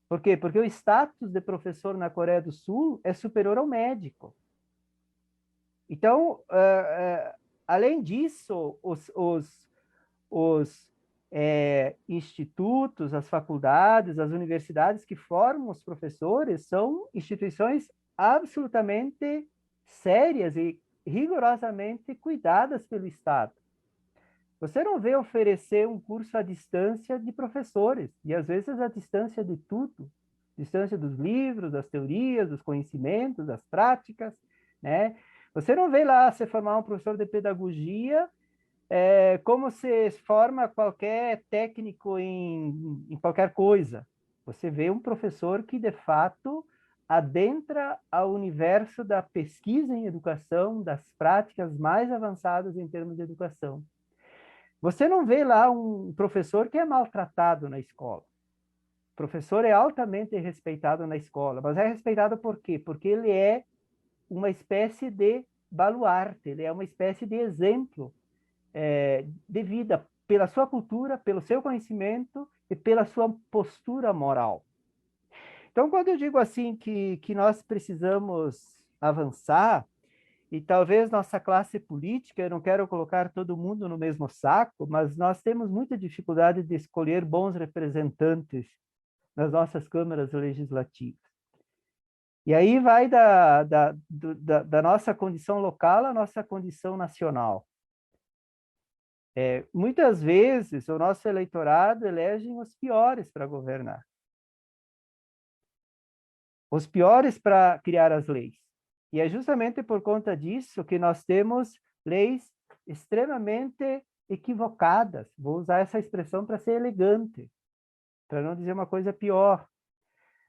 S3: Por quê? Porque o status de professor na Coreia do Sul é superior ao médico. Então, além disso, os institutos, as faculdades, as universidades que formam os professores são instituições absolutamente sérias e rigorosamente cuidadas pelo Estado. Você não vê oferecer um curso à distância de professores, e às vezes à distância de tudo, distância dos livros, das teorias, dos conhecimentos, das práticas, né? Você não vê lá se formar um professor de pedagogia como se forma qualquer técnico em qualquer coisa. Você vê um professor que, de fato, adentra ao universo da pesquisa em educação, das práticas mais avançadas em termos de educação. Você não vê lá um professor que é maltratado na escola. O professor é altamente respeitado na escola, mas é respeitado por quê? Porque ele é uma espécie de baluarte, ele é uma espécie de exemplo de vida, pela sua cultura, pelo seu conhecimento e pela sua postura moral. Então, quando eu digo assim que nós precisamos avançar, e talvez nossa classe política, eu não quero colocar todo mundo no mesmo saco, mas nós temos muita dificuldade de escolher bons representantes nas nossas câmaras legislativas. E aí vai da nossa condição local à nossa condição nacional. Muitas vezes, o nosso eleitorado elege os piores para governar. Os piores para criar as leis. E é justamente por conta disso que nós temos leis extremamente equivocadas. Vou usar essa expressão para ser elegante, para não dizer uma coisa pior.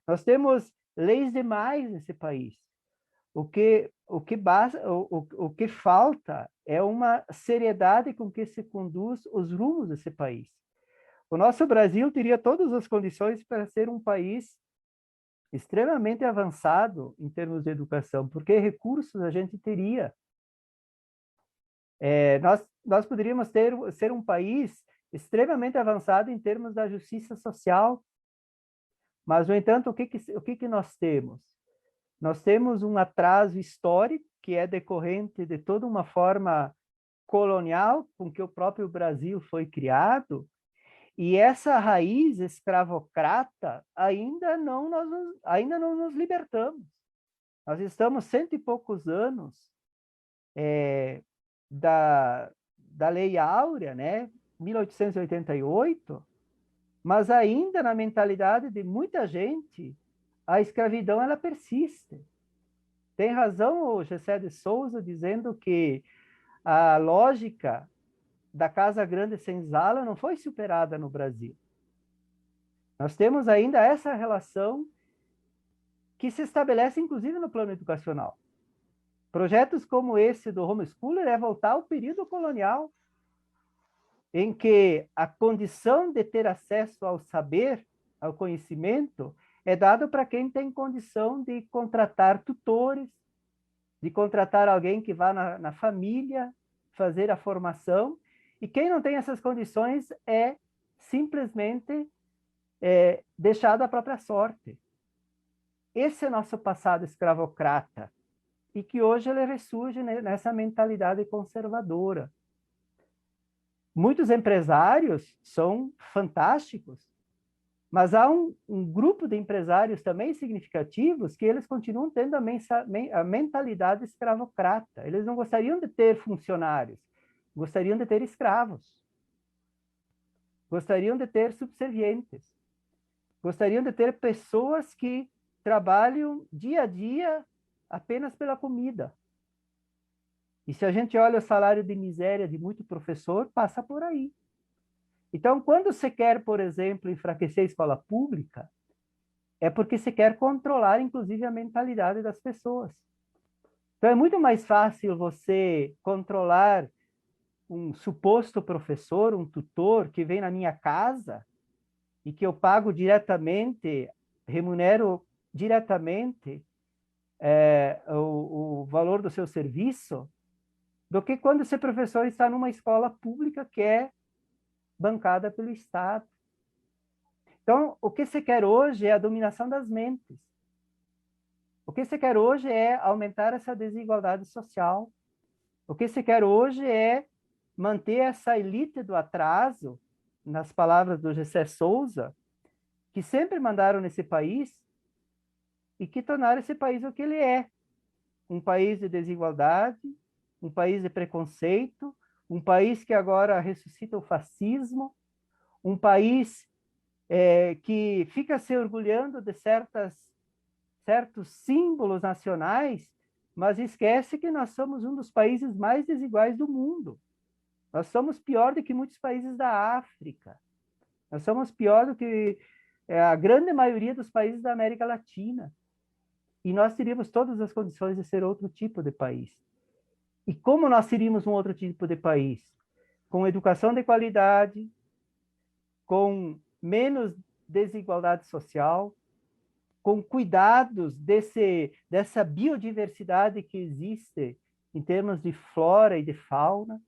S3: Nós temos leis demais nesse país. O que falta é uma seriedade com que se conduz os rumos desse país. O nosso Brasil teria todas as condições para ser um país extremamente avançado em termos de educação, porque recursos a gente teria. Nós poderíamos ser um país extremamente avançado em termos da justiça social, mas, no entanto, o que nós temos? Nós temos um atraso histórico que é decorrente de toda uma forma colonial com que o próprio Brasil foi criado, e essa raiz escravocrata ainda não nos libertamos. Nós estamos 100 e poucos anos da Lei Áurea, né? 1888, mas ainda na mentalidade de muita gente, a escravidão ela persiste. Tem razão o Gessé de Souza dizendo que a lógica da casa grande senzala não foi superada no Brasil. Nós temos ainda essa relação que se estabelece, inclusive, no plano educacional. Projetos como esse do homeschooler é voltar ao período colonial, em que a condição de ter acesso ao saber, ao conhecimento, é dado para quem tem condição de contratar tutores, de contratar alguém que vá na família fazer a formação, e quem não tem essas condições é simplesmente deixado à própria sorte. Esse é nosso passado escravocrata, e que hoje ele ressurge nessa mentalidade conservadora. Muitos empresários são fantásticos, mas há um grupo de empresários também significativos que eles continuam tendo a mentalidade escravocrata. Eles não gostariam de ter funcionários, gostariam de ter escravos, gostariam de ter subservientes, gostariam de ter pessoas que trabalham dia a dia apenas pela comida. E se a gente olha o salário de miséria de muito professor, passa por aí. Então, quando você quer, por exemplo, enfraquecer a escola pública, é porque você quer controlar, inclusive, a mentalidade das pessoas. Então, é muito mais fácil você controlar um suposto professor, um tutor que vem na minha casa e que eu pago diretamente, remunero diretamente o valor do seu serviço, do que quando esse professor está numa escola pública que é bancada pelo Estado. Então, o que se quer hoje é a dominação das mentes. O que se quer hoje é aumentar essa desigualdade social. O que se quer hoje é manter essa elite do atraso, nas palavras do Gessé Souza, que sempre mandaram nesse país e que tornaram esse país o que ele é. Um país de desigualdade, um país de preconceito, um país que agora ressuscita o fascismo, um país que fica se orgulhando de certos símbolos nacionais, mas esquece que nós somos um dos países mais desiguais do mundo. Nós somos pior do que muitos países da África. Nós somos pior do que a grande maioria dos países da América Latina. E nós teríamos todas as condições de ser outro tipo de país. E como nós seríamos um outro tipo de país? Com educação de qualidade, com menos desigualdade social, com cuidados dessa biodiversidade que existe em termos de flora e de fauna.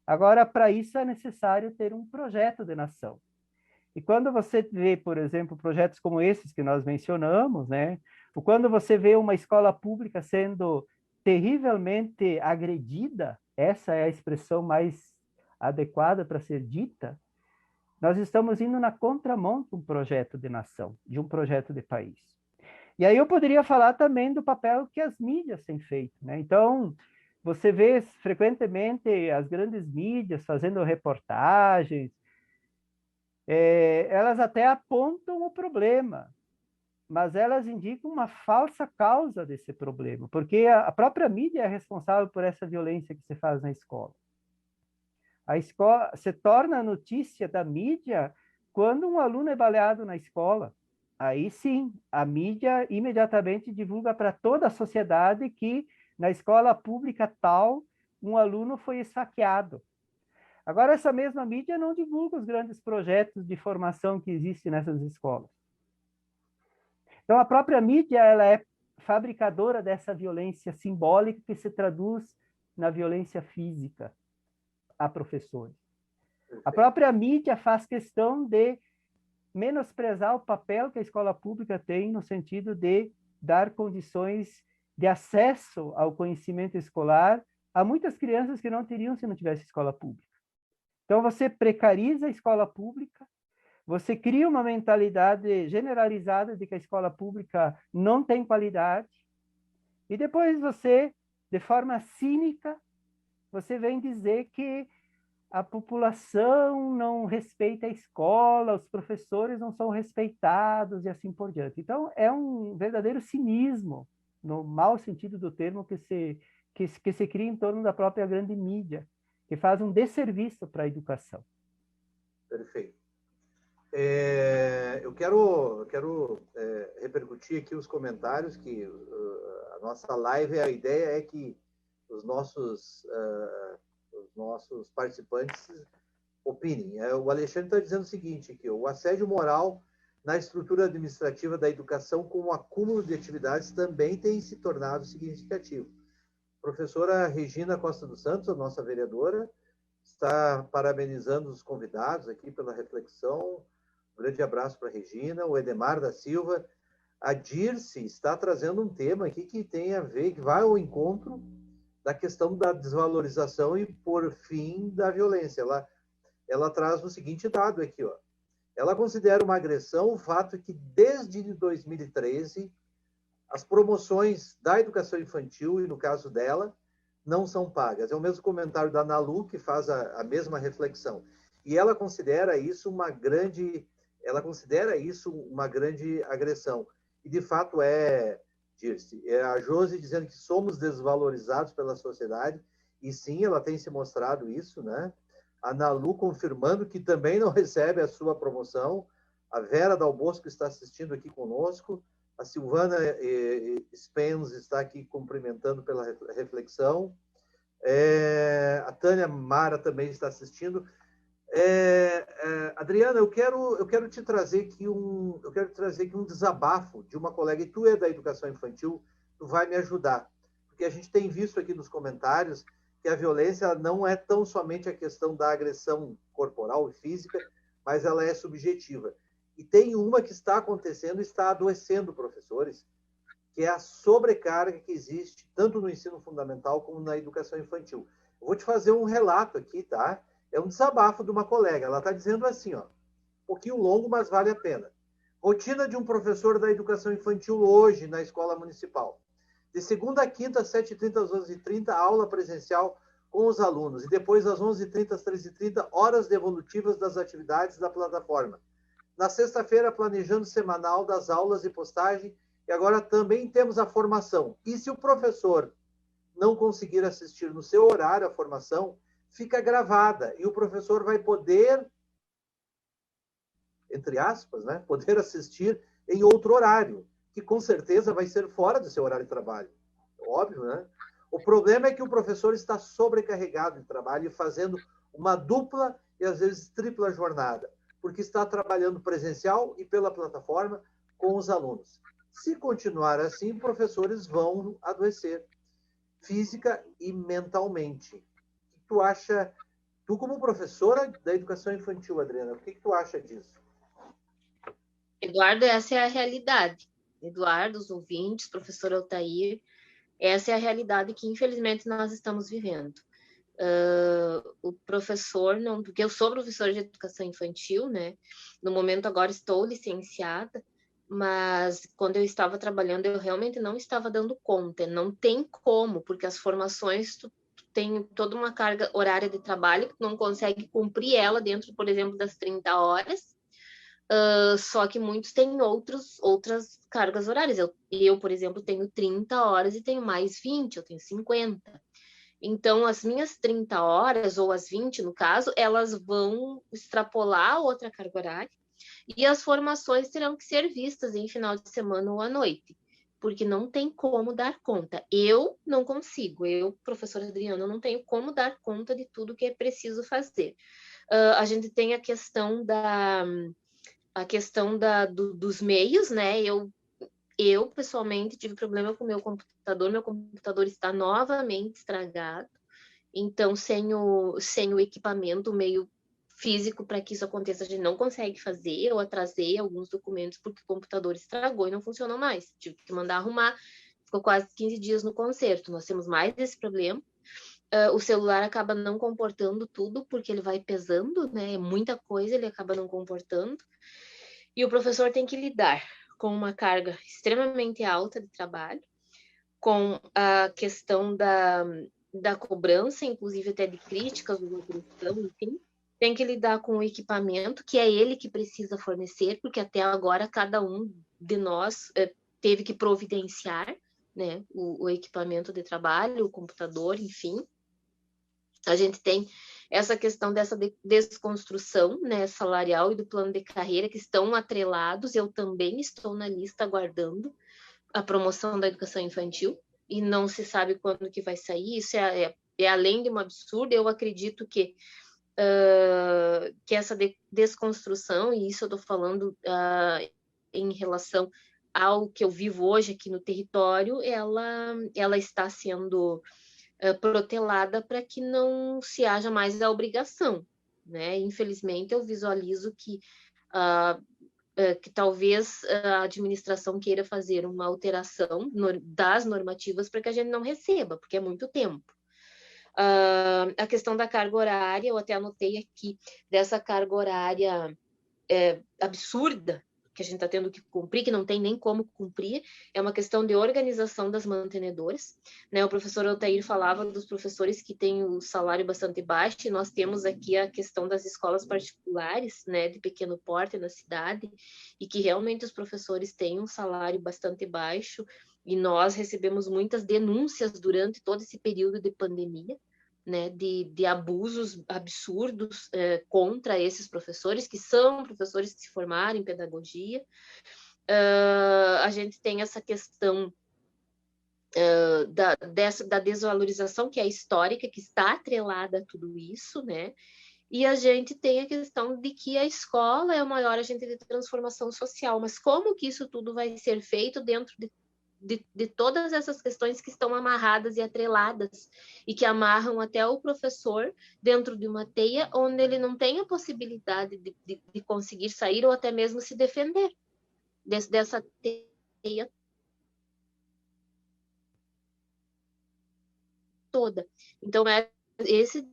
S3: Agora, para isso é necessário ter um projeto de nação. E quando você vê, por exemplo, projetos como esses que nós mencionamos, né? Ou quando você vê uma escola pública sendo terrivelmente agredida, essa é a expressão mais adequada para ser dita, nós estamos indo na contramão de um projeto de nação, de um projeto de país. E aí eu poderia falar também do papel que as mídias têm feito, né? Então, você vê frequentemente as grandes mídias fazendo reportagens, elas até apontam o problema, mas elas indicam uma falsa causa desse problema, porque a própria mídia é responsável por essa violência que se faz na escola. A escola se torna notícia da mídia quando um aluno é baleado na escola. Aí sim, a mídia imediatamente divulga para toda a sociedade que na escola pública tal, um aluno foi esfaqueado. Agora, essa mesma mídia não divulga os grandes projetos de formação que existem nessas escolas. Então, a própria mídia ela é fabricadora dessa violência simbólica que se traduz na violência física a professores. A própria mídia faz questão de menosprezar o papel que a escola pública tem no sentido de dar condições de acesso ao conhecimento escolar a muitas crianças que não teriam se não tivesse escola pública. Então, você precariza a escola pública, você cria uma mentalidade generalizada de que a escola pública não tem qualidade, e depois você, de forma cínica, você vem dizer que a população não respeita a escola, os professores não são respeitados e assim por diante. Então, é um verdadeiro cinismo, no mau sentido do termo, que se cria em torno da própria grande mídia, que faz um desserviço para a educação.
S1: Perfeito. Eu quero repercutir aqui os comentários, que a nossa live, a ideia é que os nossos participantes opinem. O Alexandre está dizendo o seguinte, que o assédio moral na estrutura administrativa da educação com o acúmulo de atividades também tem se tornado significativo. A professora Regina Costa dos Santos, a nossa vereadora, está parabenizando os convidados aqui pela reflexão. Um grande abraço para a Regina, o Edemar da Silva. A Dirce está trazendo um tema aqui que tem a ver, que vai ao encontro da questão da desvalorização e, por fim, da violência. Ela traz o seguinte dado aqui, ó. Ela considera uma agressão o fato que, desde 2013, as promoções da educação infantil, e no caso dela, não são pagas. É o mesmo comentário da Nalu, que faz a mesma reflexão. E ela considera isso uma grande agressão. E, de fato, Dirce, a Josi dizendo que somos desvalorizados pela sociedade, e sim, ela tem se mostrado isso, né? A Nalu confirmando que também não recebe a sua promoção, a Vera Dal Bosco está assistindo aqui conosco, a Silvana Spens está aqui cumprimentando pela reflexão, a Tânia Mara também está assistindo. Adriana, eu quero te trazer aqui um desabafo de uma colega, e tu é da educação infantil, tu vai me ajudar, porque a gente tem visto aqui nos comentários que a violência não é tão somente a questão da agressão corporal e física, mas ela é subjetiva. E tem uma que está acontecendo e está adoecendo professores, que é a sobrecarga que existe tanto no ensino fundamental como na educação infantil. Eu vou te fazer um relato aqui, tá? É um desabafo de uma colega. Ela está dizendo assim, ó, um pouquinho longo, mas vale a pena. Rotina de um professor da educação infantil hoje na escola municipal. De segunda a quinta, às 7h30 às 11h30, aula presencial com os alunos. E depois, às 11h30 às 13h30, horas devolutivas das atividades da plataforma. Na sexta-feira, planejando semanal das aulas e postagem. E agora também temos a formação. E se o professor não conseguir assistir no seu horário a formação, fica gravada e o professor vai poder, entre aspas, né, poder assistir em outro horário, que com certeza vai ser fora do seu horário de trabalho. Óbvio, né? O problema é que o professor está sobrecarregado de trabalho e fazendo uma dupla e às vezes tripla jornada, porque está trabalhando presencial e pela plataforma com os alunos. Se continuar assim, professores vão adoecer física e mentalmente. Tu acha, tu como professora da educação infantil, Adriana, o que tu acha disso?
S2: Eduardo, essa é a realidade. Eduardo, os ouvintes, professor Altair, Essa é a realidade que, infelizmente, nós estamos vivendo. O professor, não, porque eu sou professora de educação infantil, né? No momento agora estou licenciada, mas quando eu estava trabalhando eu realmente não estava dando conta. Não tem como, porque as formações tu tem toda uma carga horária de trabalho que tu não consegue cumprir ela dentro, por exemplo, das 30 horas. Só que muitos têm outras cargas horárias. Eu, por exemplo, tenho 30 horas e tenho mais 20, eu tenho 50. Então, as minhas 30 horas, ou as 20 no caso, elas vão extrapolar outra carga horária e as formações terão que ser vistas em final de semana ou à noite, porque não tem como dar conta. Eu não consigo, professora Adriana, não tenho como dar conta de tudo que é preciso fazer. A gente tem a questão dos meios, né? Eu, pessoalmente, tive problema com o meu computador está novamente estragado, então, sem o equipamento, o meio físico para que isso aconteça, a gente não consegue fazer. Eu atrasei alguns documentos porque o computador estragou e não funcionou mais, tive que mandar arrumar, ficou quase 15 dias no conserto. Nós temos mais esse problema. O celular acaba não comportando tudo, porque ele vai pesando, né? É muita coisa, ele acaba não comportando. E o professor tem que lidar com uma carga extremamente alta de trabalho, com a questão da cobrança, inclusive até de críticas, do cristão, enfim. Tem que lidar com o equipamento, que é ele que precisa fornecer, porque até agora cada um de nós teve que providenciar, né, o equipamento de trabalho, o computador, enfim. A gente tem essa questão dessa desconstrução, né, salarial e do plano de carreira, que estão atrelados. Eu também estou na lista aguardando a promoção da educação infantil, e não se sabe quando que vai sair. Isso é além de um absurdo. Eu acredito que essa desconstrução, e isso eu estou falando em relação ao que eu vivo hoje aqui no território, ela está sendo protelada para que não se haja mais a obrigação, né? Infelizmente, eu visualizo que talvez a administração queira fazer uma alteração das normativas para que a gente não receba, porque é muito tempo. A questão da carga horária, eu até anotei aqui, dessa carga horária absurda, que a gente está tendo que cumprir, que não tem nem como cumprir, é uma questão de organização das mantenedoras, né? O professor Altair falava dos professores que têm o salário bastante baixo, e nós temos aqui a questão das escolas particulares, né, de pequeno porte na cidade, e que realmente os professores têm um salário bastante baixo, e nós recebemos muitas denúncias durante todo esse período de pandemia, né, de abusos absurdos contra esses professores, que são professores que se formaram em pedagogia. A gente tem essa questão da desvalorização, que é histórica, que está atrelada a tudo isso, né? E a gente tem a questão de que a escola é o maior agente de transformação social, mas como que isso tudo vai ser feito dentro de todas essas questões que estão amarradas e atreladas, e que amarram até o professor dentro de uma teia onde ele não tem a possibilidade de conseguir sair ou até mesmo se defender dessa teia toda. Então, esse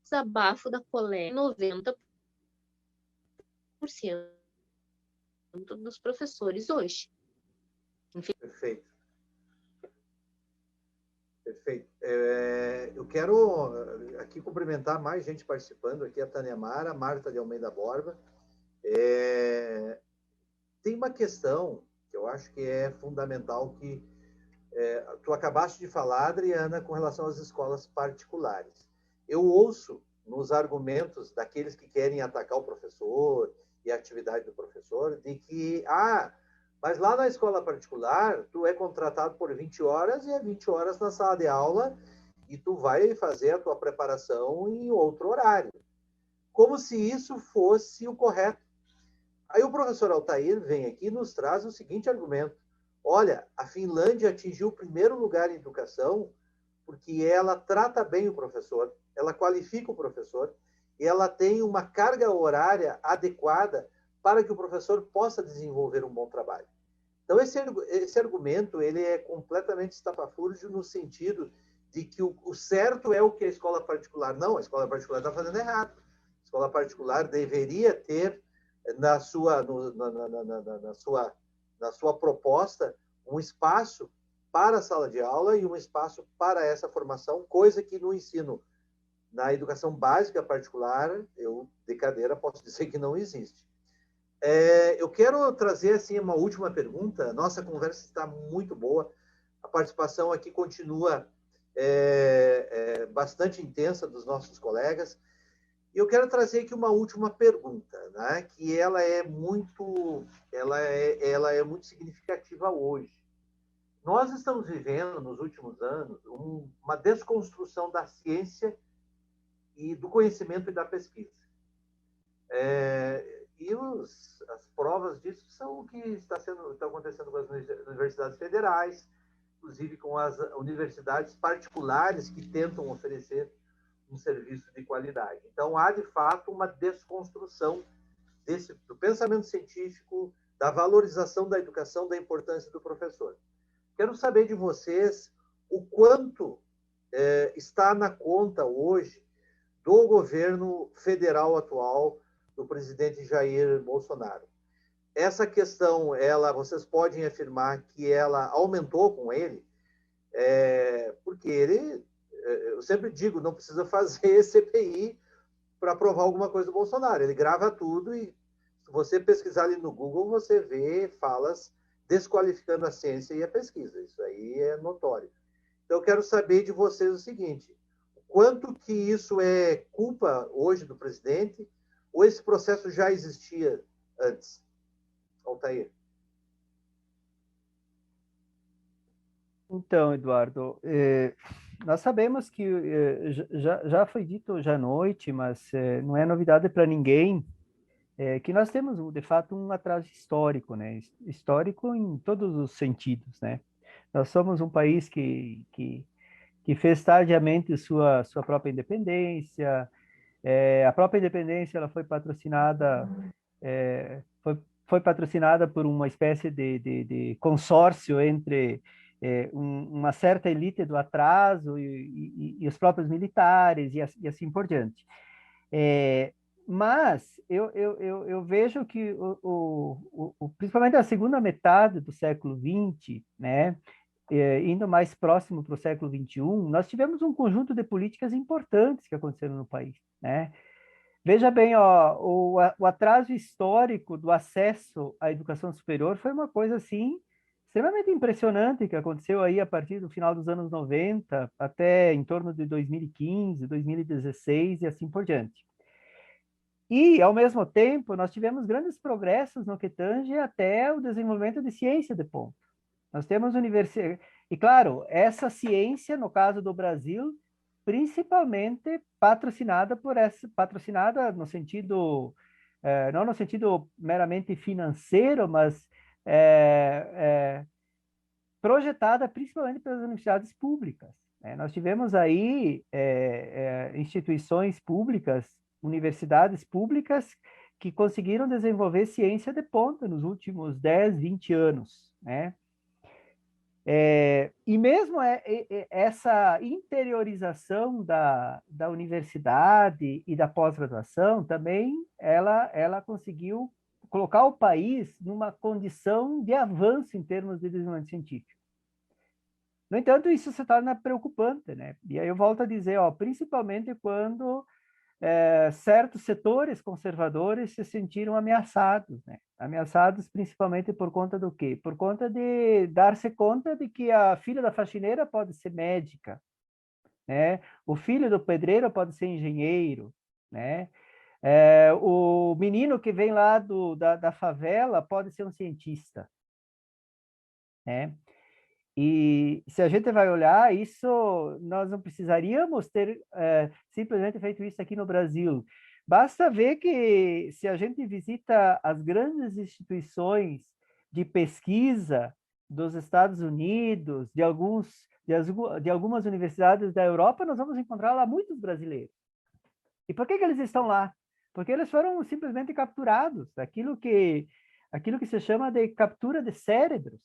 S2: desabafo da colega, 90% dos professores hoje.
S1: Enfim. Perfeito. Eu quero aqui cumprimentar mais gente participando aqui, a Tânia Mara, a Marta de Almeida Borba. Tem uma questão que eu acho que é fundamental, que tu acabaste de falar, Adriana, com relação às escolas particulares. Eu ouço nos argumentos daqueles que querem atacar o professor e a atividade do professor, de que, mas lá na escola particular, tu é contratado por 20 horas e é 20 horas na sala de aula e tu vai fazer a tua preparação em outro horário. Como se isso fosse o correto. Aí o professor Altair vem aqui e nos traz o seguinte argumento. Olha, a Finlândia atingiu o primeiro lugar em educação porque ela trata bem o professor, ela qualifica o professor e ela tem uma carga horária adequada para que o professor possa desenvolver um bom trabalho. Então, esse argumento ele é completamente estapafúrdio no sentido de que o certo é o que a escola particular... Não, a escola particular está fazendo errado. A escola particular deveria ter na sua proposta um espaço para a sala de aula e um espaço para essa formação, coisa que no ensino, na educação básica particular, eu, de cadeira, posso dizer que não existe. Eu quero trazer assim, uma última pergunta. Nossa conversa está muito boa. A participação aqui continua bastante intensa dos nossos colegas. E eu quero trazer aqui uma última pergunta, né? Que ela é muito significativa hoje. Nós estamos vivendo, nos últimos anos, uma desconstrução da ciência e do conhecimento e da pesquisa. E as provas disso são o que está acontecendo com as universidades federais, inclusive com as universidades particulares que tentam oferecer um serviço de qualidade. Então, há, de fato, uma desconstrução do pensamento científico, da valorização da educação, da importância do professor. Quero saber de vocês o quanto está na conta hoje do governo federal atual, do presidente Jair Bolsonaro. Essa questão, vocês podem afirmar que ela aumentou com ele, porque ele, eu sempre digo, não precisa fazer CPI para provar alguma coisa do Bolsonaro. Ele grava tudo e, se você pesquisar ali no Google, você vê falas desqualificando a ciência e a pesquisa. Isso aí é notório. Então, eu quero saber de vocês o seguinte: quanto que isso é culpa hoje do presidente, ou esse processo já existia antes? Altair.
S3: Então, Eduardo, nós sabemos que já foi dito hoje à noite, mas não é novidade para ninguém, que nós temos, de fato, um atraso histórico, né? Histórico em todos os sentidos, né? Nós somos um país que fez tardiamente sua própria independência. A própria independência ela foi patrocinada foi patrocinada por uma espécie de consórcio entre uma certa elite do atraso e os próprios militares e assim por diante. Mas eu vejo que principalmente a segunda metade do século XX, né, indo mais próximo para o século XXI, nós tivemos um conjunto de políticas importantes que aconteceram no país, né? Veja bem, ó, o atraso histórico do acesso à educação superior foi uma coisa, assim, extremamente impressionante que aconteceu aí a partir do final dos anos 90 até em torno de 2015, 2016 e assim por diante. E, ao mesmo tempo, nós tivemos grandes progressos no que tange até o desenvolvimento de ciência de ponta. Nós temos universidade. E, claro, essa ciência, no caso do Brasil, principalmente patrocinada no sentido, não no sentido meramente financeiro, mas projetada principalmente pelas universidades públicas. Nós tivemos aí instituições públicas, universidades públicas, que conseguiram desenvolver ciência de ponta nos últimos 10, 20 anos, né? E mesmo essa interiorização da universidade e da pós-graduação também ela conseguiu colocar o país numa condição de avanço em termos de desenvolvimento científico. No entanto, isso se torna preocupante, né? E aí eu volto a dizer, ó, principalmente quando certos setores conservadores se sentiram ameaçados, né? Ameaçados principalmente por conta do quê? Por conta de dar-se conta de que a filha da faxineira pode ser médica, né? O filho do pedreiro pode ser engenheiro, né? O menino que vem lá da favela pode ser um cientista, né? E se a gente vai olhar isso, nós não precisaríamos ter simplesmente feito isso aqui no Brasil. Basta ver que se a gente visita as grandes instituições de pesquisa dos Estados Unidos, de algumas universidades da Europa, nós vamos encontrar lá muitos brasileiros. E por que eles estão lá? Porque eles foram simplesmente capturados. Aquilo que aquilo que se chama de captura de cérebros.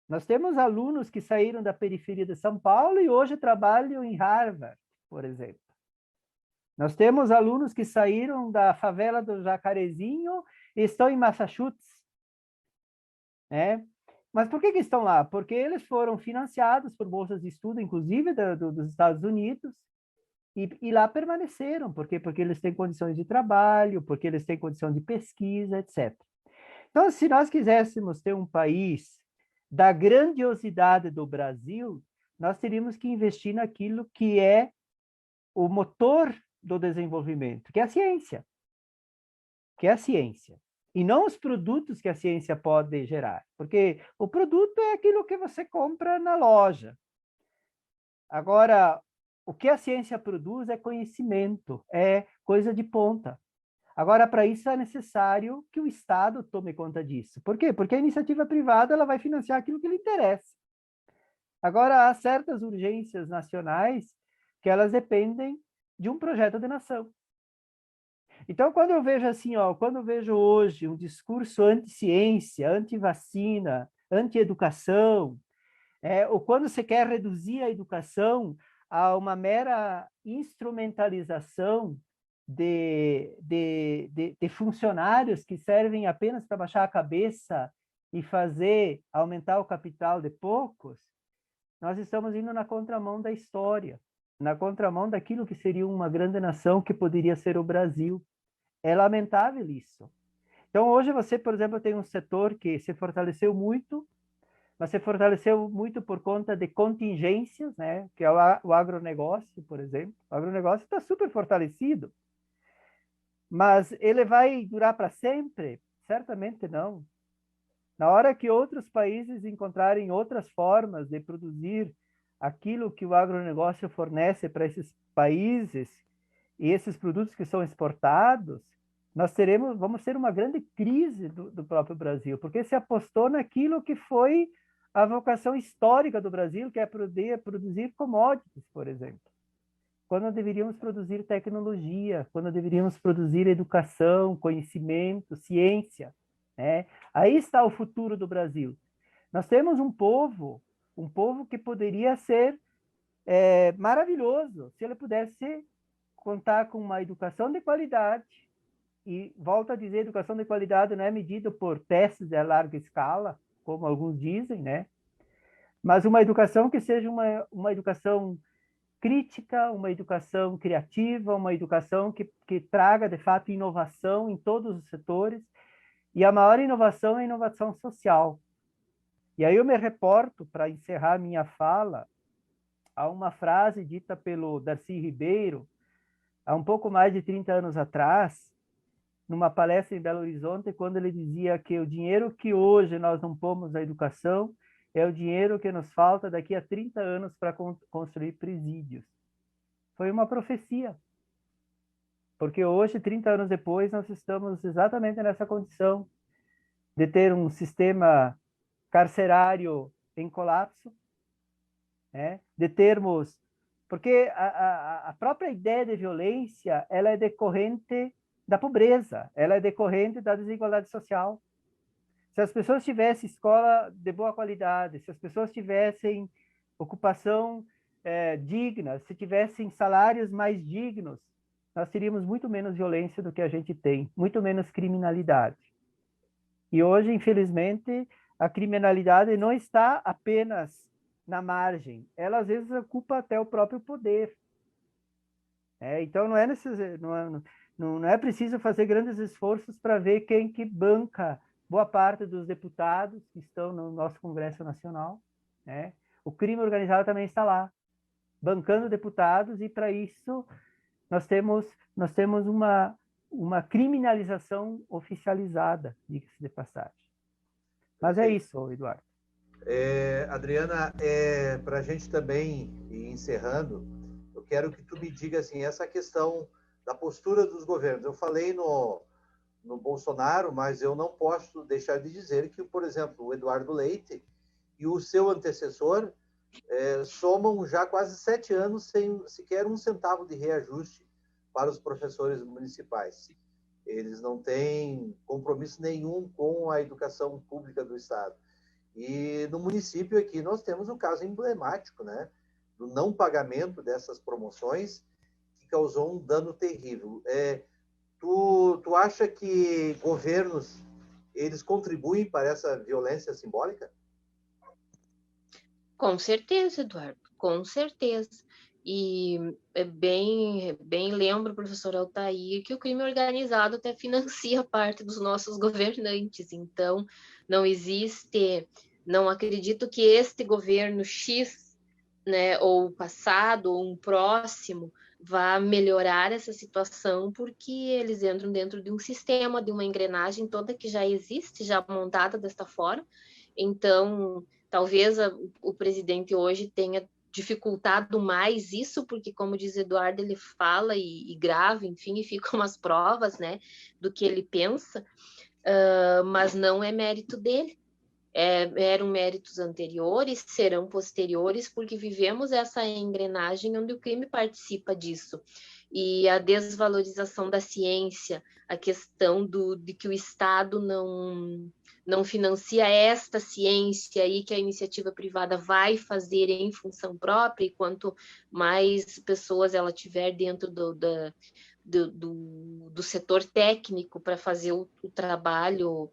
S3: Nós temos alunos que saíram da periferia de São Paulo e hoje trabalham em Harvard, por exemplo. Nós temos alunos que saíram da favela do Jacarezinho e estão em Massachusetts. Mas por que estão lá? Porque eles foram financiados por bolsas de estudo, inclusive dos Estados Unidos, e lá permaneceram. Por quê? Porque eles têm condições de trabalho, porque eles têm condição de pesquisa, etc. Então, se nós quiséssemos ter um país da grandiosidade do Brasil, nós teríamos que investir naquilo que é o motor do desenvolvimento, que é a ciência. Que é a ciência. E não os produtos que a ciência pode gerar. Porque o produto é aquilo que você compra na loja. Agora, o que a ciência produz é conhecimento, é coisa de ponta. Agora, para isso é necessário que o Estado tome conta disso. Por quê? Porque a iniciativa privada ela vai financiar aquilo que lhe interessa. Agora, há certas urgências nacionais que elas dependem de um projeto de nação. Então, quando eu vejo assim, quando eu vejo hoje um discurso anti-ciência, anti-vacina, anti-educação, ou quando você quer reduzir a educação a uma mera instrumentalização de funcionários que servem apenas para baixar a cabeça e aumentar o capital de poucos, nós estamos indo na contramão da história, na contramão daquilo que seria uma grande nação que poderia ser o Brasil. É lamentável isso. Então, hoje você, por exemplo, tem um setor que se fortaleceu muito, mas se fortaleceu muito por conta de contingências, que é o agronegócio, por exemplo. O agronegócio está super fortalecido, mas ele vai durar para sempre? Certamente não. Na hora que outros países encontrarem outras formas de produzir aquilo que o agronegócio fornece para esses países e esses produtos que são exportados, vamos ter uma grande crise do próprio Brasil, porque se apostou naquilo que foi a vocação histórica do Brasil, que é produzir commodities, por exemplo. Quando deveríamos produzir tecnologia, quando deveríamos produzir educação, conhecimento, ciência. Aí está o futuro do Brasil. Nós temos um povo que poderia ser maravilhoso se ele pudesse contar com uma educação de qualidade. E volto a dizer, educação de qualidade não é medida por testes de larga escala, como alguns dizem, mas uma educação que seja uma educação crítica, uma educação criativa, uma educação que traga, de fato, inovação em todos os setores. E a maior inovação é a inovação social. E aí eu me reporto, para encerrar minha fala, a uma frase dita pelo Darcy Ribeiro, há um pouco mais de 30 anos atrás, numa palestra em Belo Horizonte, quando ele dizia que o dinheiro que hoje nós não pomos na educação é o dinheiro que nos falta daqui a 30 anos para construir presídios. Foi uma profecia. Porque hoje, 30 anos depois, nós estamos exatamente nessa condição de ter um sistema carcerário em colapso, de termos... Porque a própria ideia de violência ela é decorrente da pobreza, ela é decorrente da desigualdade social. Se as pessoas tivessem escola de boa qualidade, se as pessoas tivessem ocupação digna, se tivessem salários mais dignos, nós teríamos muito menos violência do que a gente tem, muito menos criminalidade. E hoje, infelizmente, a criminalidade não está apenas na margem, ela às vezes ocupa até o próprio poder. Então não é preciso fazer grandes esforços para ver quem que banca boa parte dos deputados que estão no nosso Congresso Nacional. O crime organizado também está lá, bancando deputados, e para isso nós temos uma criminalização oficializada, diga-se de passagem. Mas é isso, Eduardo.
S1: Adriana, para a gente também ir encerrando, eu quero que tu me diga assim, essa questão da postura dos governos. Eu falei no Bolsonaro, mas eu não posso deixar de dizer que, por exemplo, o Eduardo Leite e o seu antecessor somam já quase 7 anos sem sequer um centavo de reajuste para os professores municipais. Eles não têm compromisso nenhum com a educação pública do Estado. E no município aqui nós temos um caso emblemático, né, do não pagamento dessas promoções, que causou um dano terrível. Tu acha que governos, eles contribuem para essa violência simbólica?
S2: Com certeza, Eduardo, com certeza. E bem lembro, professor Altair, que o crime organizado até financia parte dos nossos governantes. Então, não acredito que este governo X, né, ou passado, ou um próximo, vá melhorar essa situação, porque eles entram dentro de um sistema, de uma engrenagem toda que já existe, já montada desta forma. Então, talvez o presidente hoje tenha dificultado mais isso, porque, como diz Eduardo, ele fala e grava, enfim, e ficam as provas, né, do que ele pensa, mas não é mérito dele. Eram méritos anteriores, serão posteriores, porque vivemos essa engrenagem onde o crime participa disso. E a desvalorização da ciência, a questão de que o Estado não financia esta ciência aí que a iniciativa privada vai fazer em função própria, e quanto mais pessoas ela tiver dentro do setor técnico para fazer o trabalho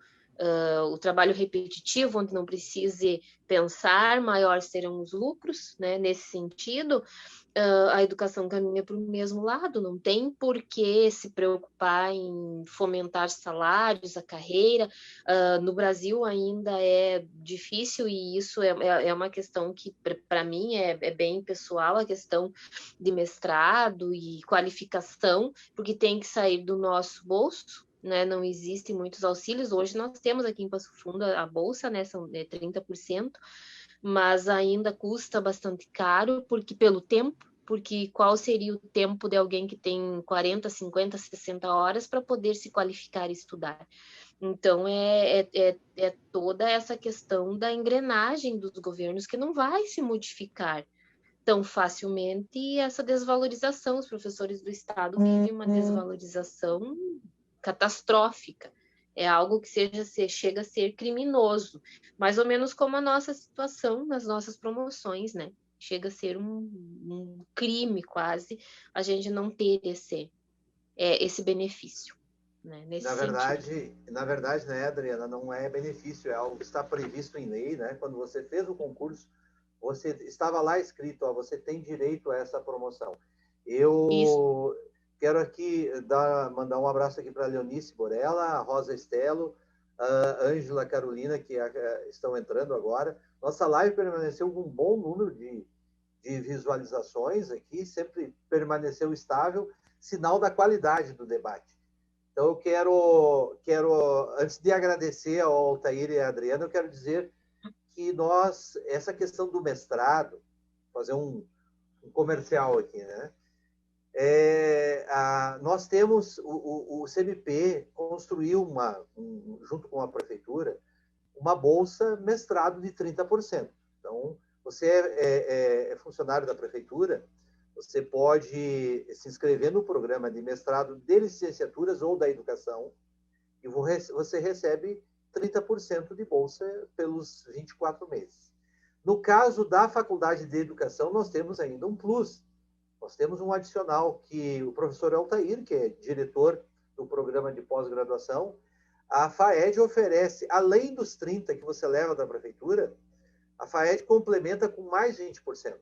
S2: repetitivo, onde não precise pensar, maior serão os lucros, né? Nesse sentido, a educação caminha para o mesmo lado, não tem por que se preocupar em fomentar salários, a carreira. No Brasil ainda é difícil, e isso é uma questão que, para mim, é bem pessoal, a questão de mestrado e qualificação, porque tem que sair do nosso bolso, né? Não existem muitos auxílios. Hoje nós temos aqui em Passo Fundo a bolsa, né? São 30%, mas ainda custa bastante caro, pelo tempo, porque qual seria o tempo de alguém que tem 40, 50, 60 horas para poder se qualificar e estudar? Então, é toda essa questão da engrenagem dos governos que não vai se modificar tão facilmente, e essa desvalorização. Os professores do Estado vivem uma desvalorização catastrófica. É algo que chega a ser criminoso, mais ou menos como a nossa situação nas nossas promoções, né? Chega a ser um crime quase a gente não ter esse benefício, né? Nesse sentido.
S1: Na verdade, né, Adriana, não é benefício, é algo que está previsto em lei, né? Quando você fez o concurso, você estava lá escrito, ó, você tem direito a essa promoção. Eu quero aqui mandar um abraço aqui para a Leonice Borella, a Rosa Estelo, a Ângela Carolina, que estão entrando agora. Nossa live permaneceu com um bom número de visualizações aqui, sempre permaneceu estável, sinal da qualidade do debate. Então, eu quero antes de agradecer ao Altair e à Adriana, eu quero dizer que essa questão do mestrado, fazer um comercial aqui, né? Nós temos, o CMP construiu, junto com a prefeitura, uma bolsa mestrado de 30%. Então, você é funcionário da prefeitura, você pode se inscrever no programa de mestrado de licenciaturas ou da educação, e você recebe 30% de bolsa pelos 24 meses. No caso da Faculdade de Educação, nós temos ainda um plus. Nós temos um adicional que o professor Altair, que é diretor do programa de pós-graduação, a FAED oferece, além dos 30% que você leva da prefeitura, a FAED complementa com mais 20%.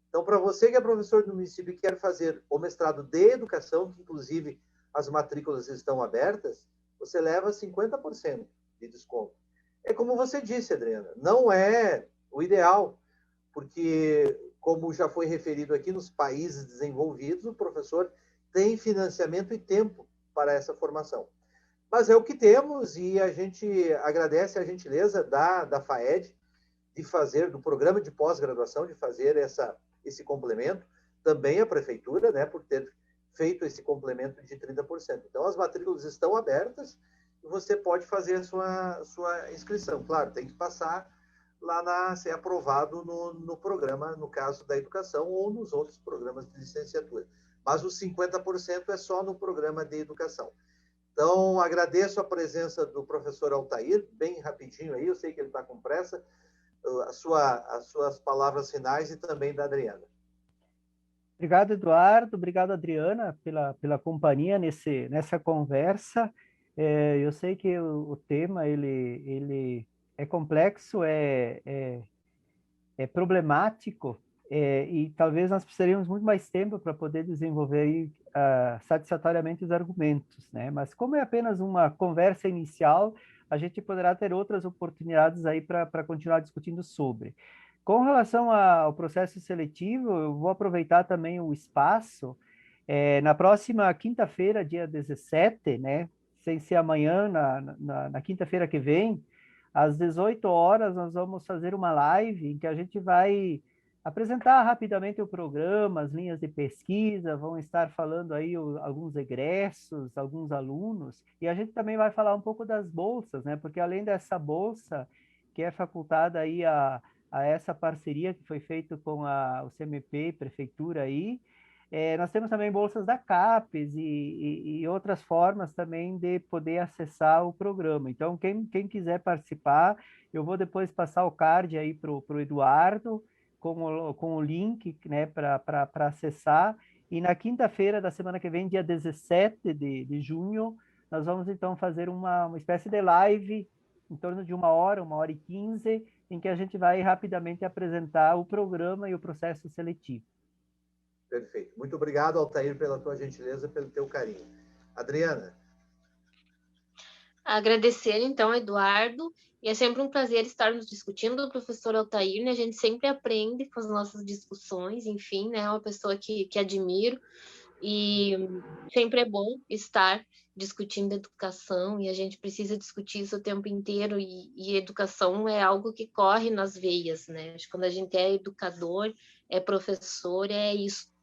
S1: Então, para você que é professor do município e quer fazer o mestrado de educação, que inclusive as matrículas estão abertas, você leva 50% de desconto. É como você disse, Adriana, não é o ideal, porque, como já foi referido aqui, nos países desenvolvidos, o professor tem financiamento e tempo para essa formação. Mas é o que temos, e a gente agradece a gentileza da FAED de fazer, do programa de pós-graduação, de fazer esse complemento, também a prefeitura, né, por ter feito esse complemento de 30%. Então, as matrículas estão abertas e você pode fazer a sua inscrição. Claro, tem que passar lá ser aprovado no programa, no caso da educação, ou nos outros programas de licenciatura. Mas os 50% é só no programa de educação. Então, agradeço a presença do professor Altair, bem rapidinho aí, eu sei que ele está com pressa, as suas palavras finais e também da Adriana.
S3: Obrigado, Eduardo. Obrigado, Adriana, pela companhia nessa conversa. Eu sei que o tema ele é complexo, é problemático, e talvez nós precisaríamos muito mais tempo para poder desenvolver aí, satisfatoriamente os argumentos, né? Mas como é apenas uma conversa inicial, a gente poderá ter outras oportunidades aí para continuar discutindo sobre. Com relação ao processo seletivo, eu vou aproveitar também o espaço. Na próxima quinta-feira, dia 17, né? Sem ser amanhã, na quinta-feira que vem, às 18 horas, nós vamos fazer uma live em que a gente vai apresentar rapidamente o programa, as linhas de pesquisa, vão estar falando aí alguns egressos, alguns alunos, e a gente também vai falar um pouco das bolsas, né? Porque além dessa bolsa que é facultada aí a essa parceria que foi feita com o CMP, Prefeitura aí, nós temos também bolsas da CAPES e outras formas também de poder acessar o programa. Então, quem quiser participar, eu vou depois passar o card aí para o Eduardo, com o link, né, para acessar. E na quinta-feira da semana que vem, dia 17 de junho, nós vamos então fazer uma espécie de live em torno de 1 hora e 15, em que a gente vai rapidamente apresentar o programa e o processo seletivo.
S1: Perfeito. Muito obrigado, Altair, pela tua gentileza, pelo teu carinho. Adriana.
S2: Agradecer, então, Eduardo. E é sempre um prazer estarmos discutindo o professor Altair, né? A gente sempre aprende com as nossas discussões, enfim, né? É uma pessoa que admiro. E sempre é bom estar discutindo educação, e a gente precisa discutir isso o tempo inteiro, e educação é algo que corre nas veias, né? Acho que quando a gente é educador, é professor,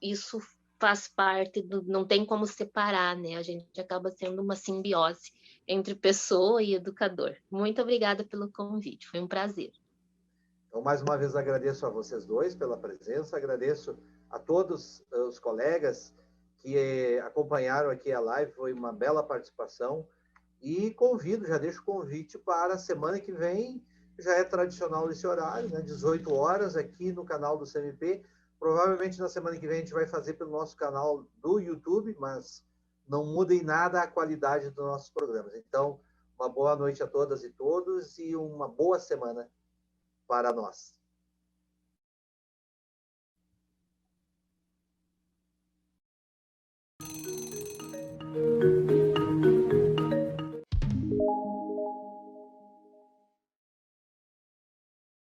S2: isso faz parte não tem como separar, né? A gente acaba sendo uma simbiose entre pessoa e educador. Muito obrigada pelo convite, foi um prazer.
S1: Então, mais uma vez, agradeço a vocês dois pela presença, agradeço a todos os colegas que acompanharam aqui a live, foi uma bela participação, e já deixo o convite para a semana que vem, já é tradicional esse horário, né, 18 horas, aqui no canal do CMP. Provavelmente na semana que vem a gente vai fazer pelo nosso canal do YouTube, mas não muda em nada a qualidade dos nossos programas. Então, uma boa noite a todas e todos e uma boa semana para nós.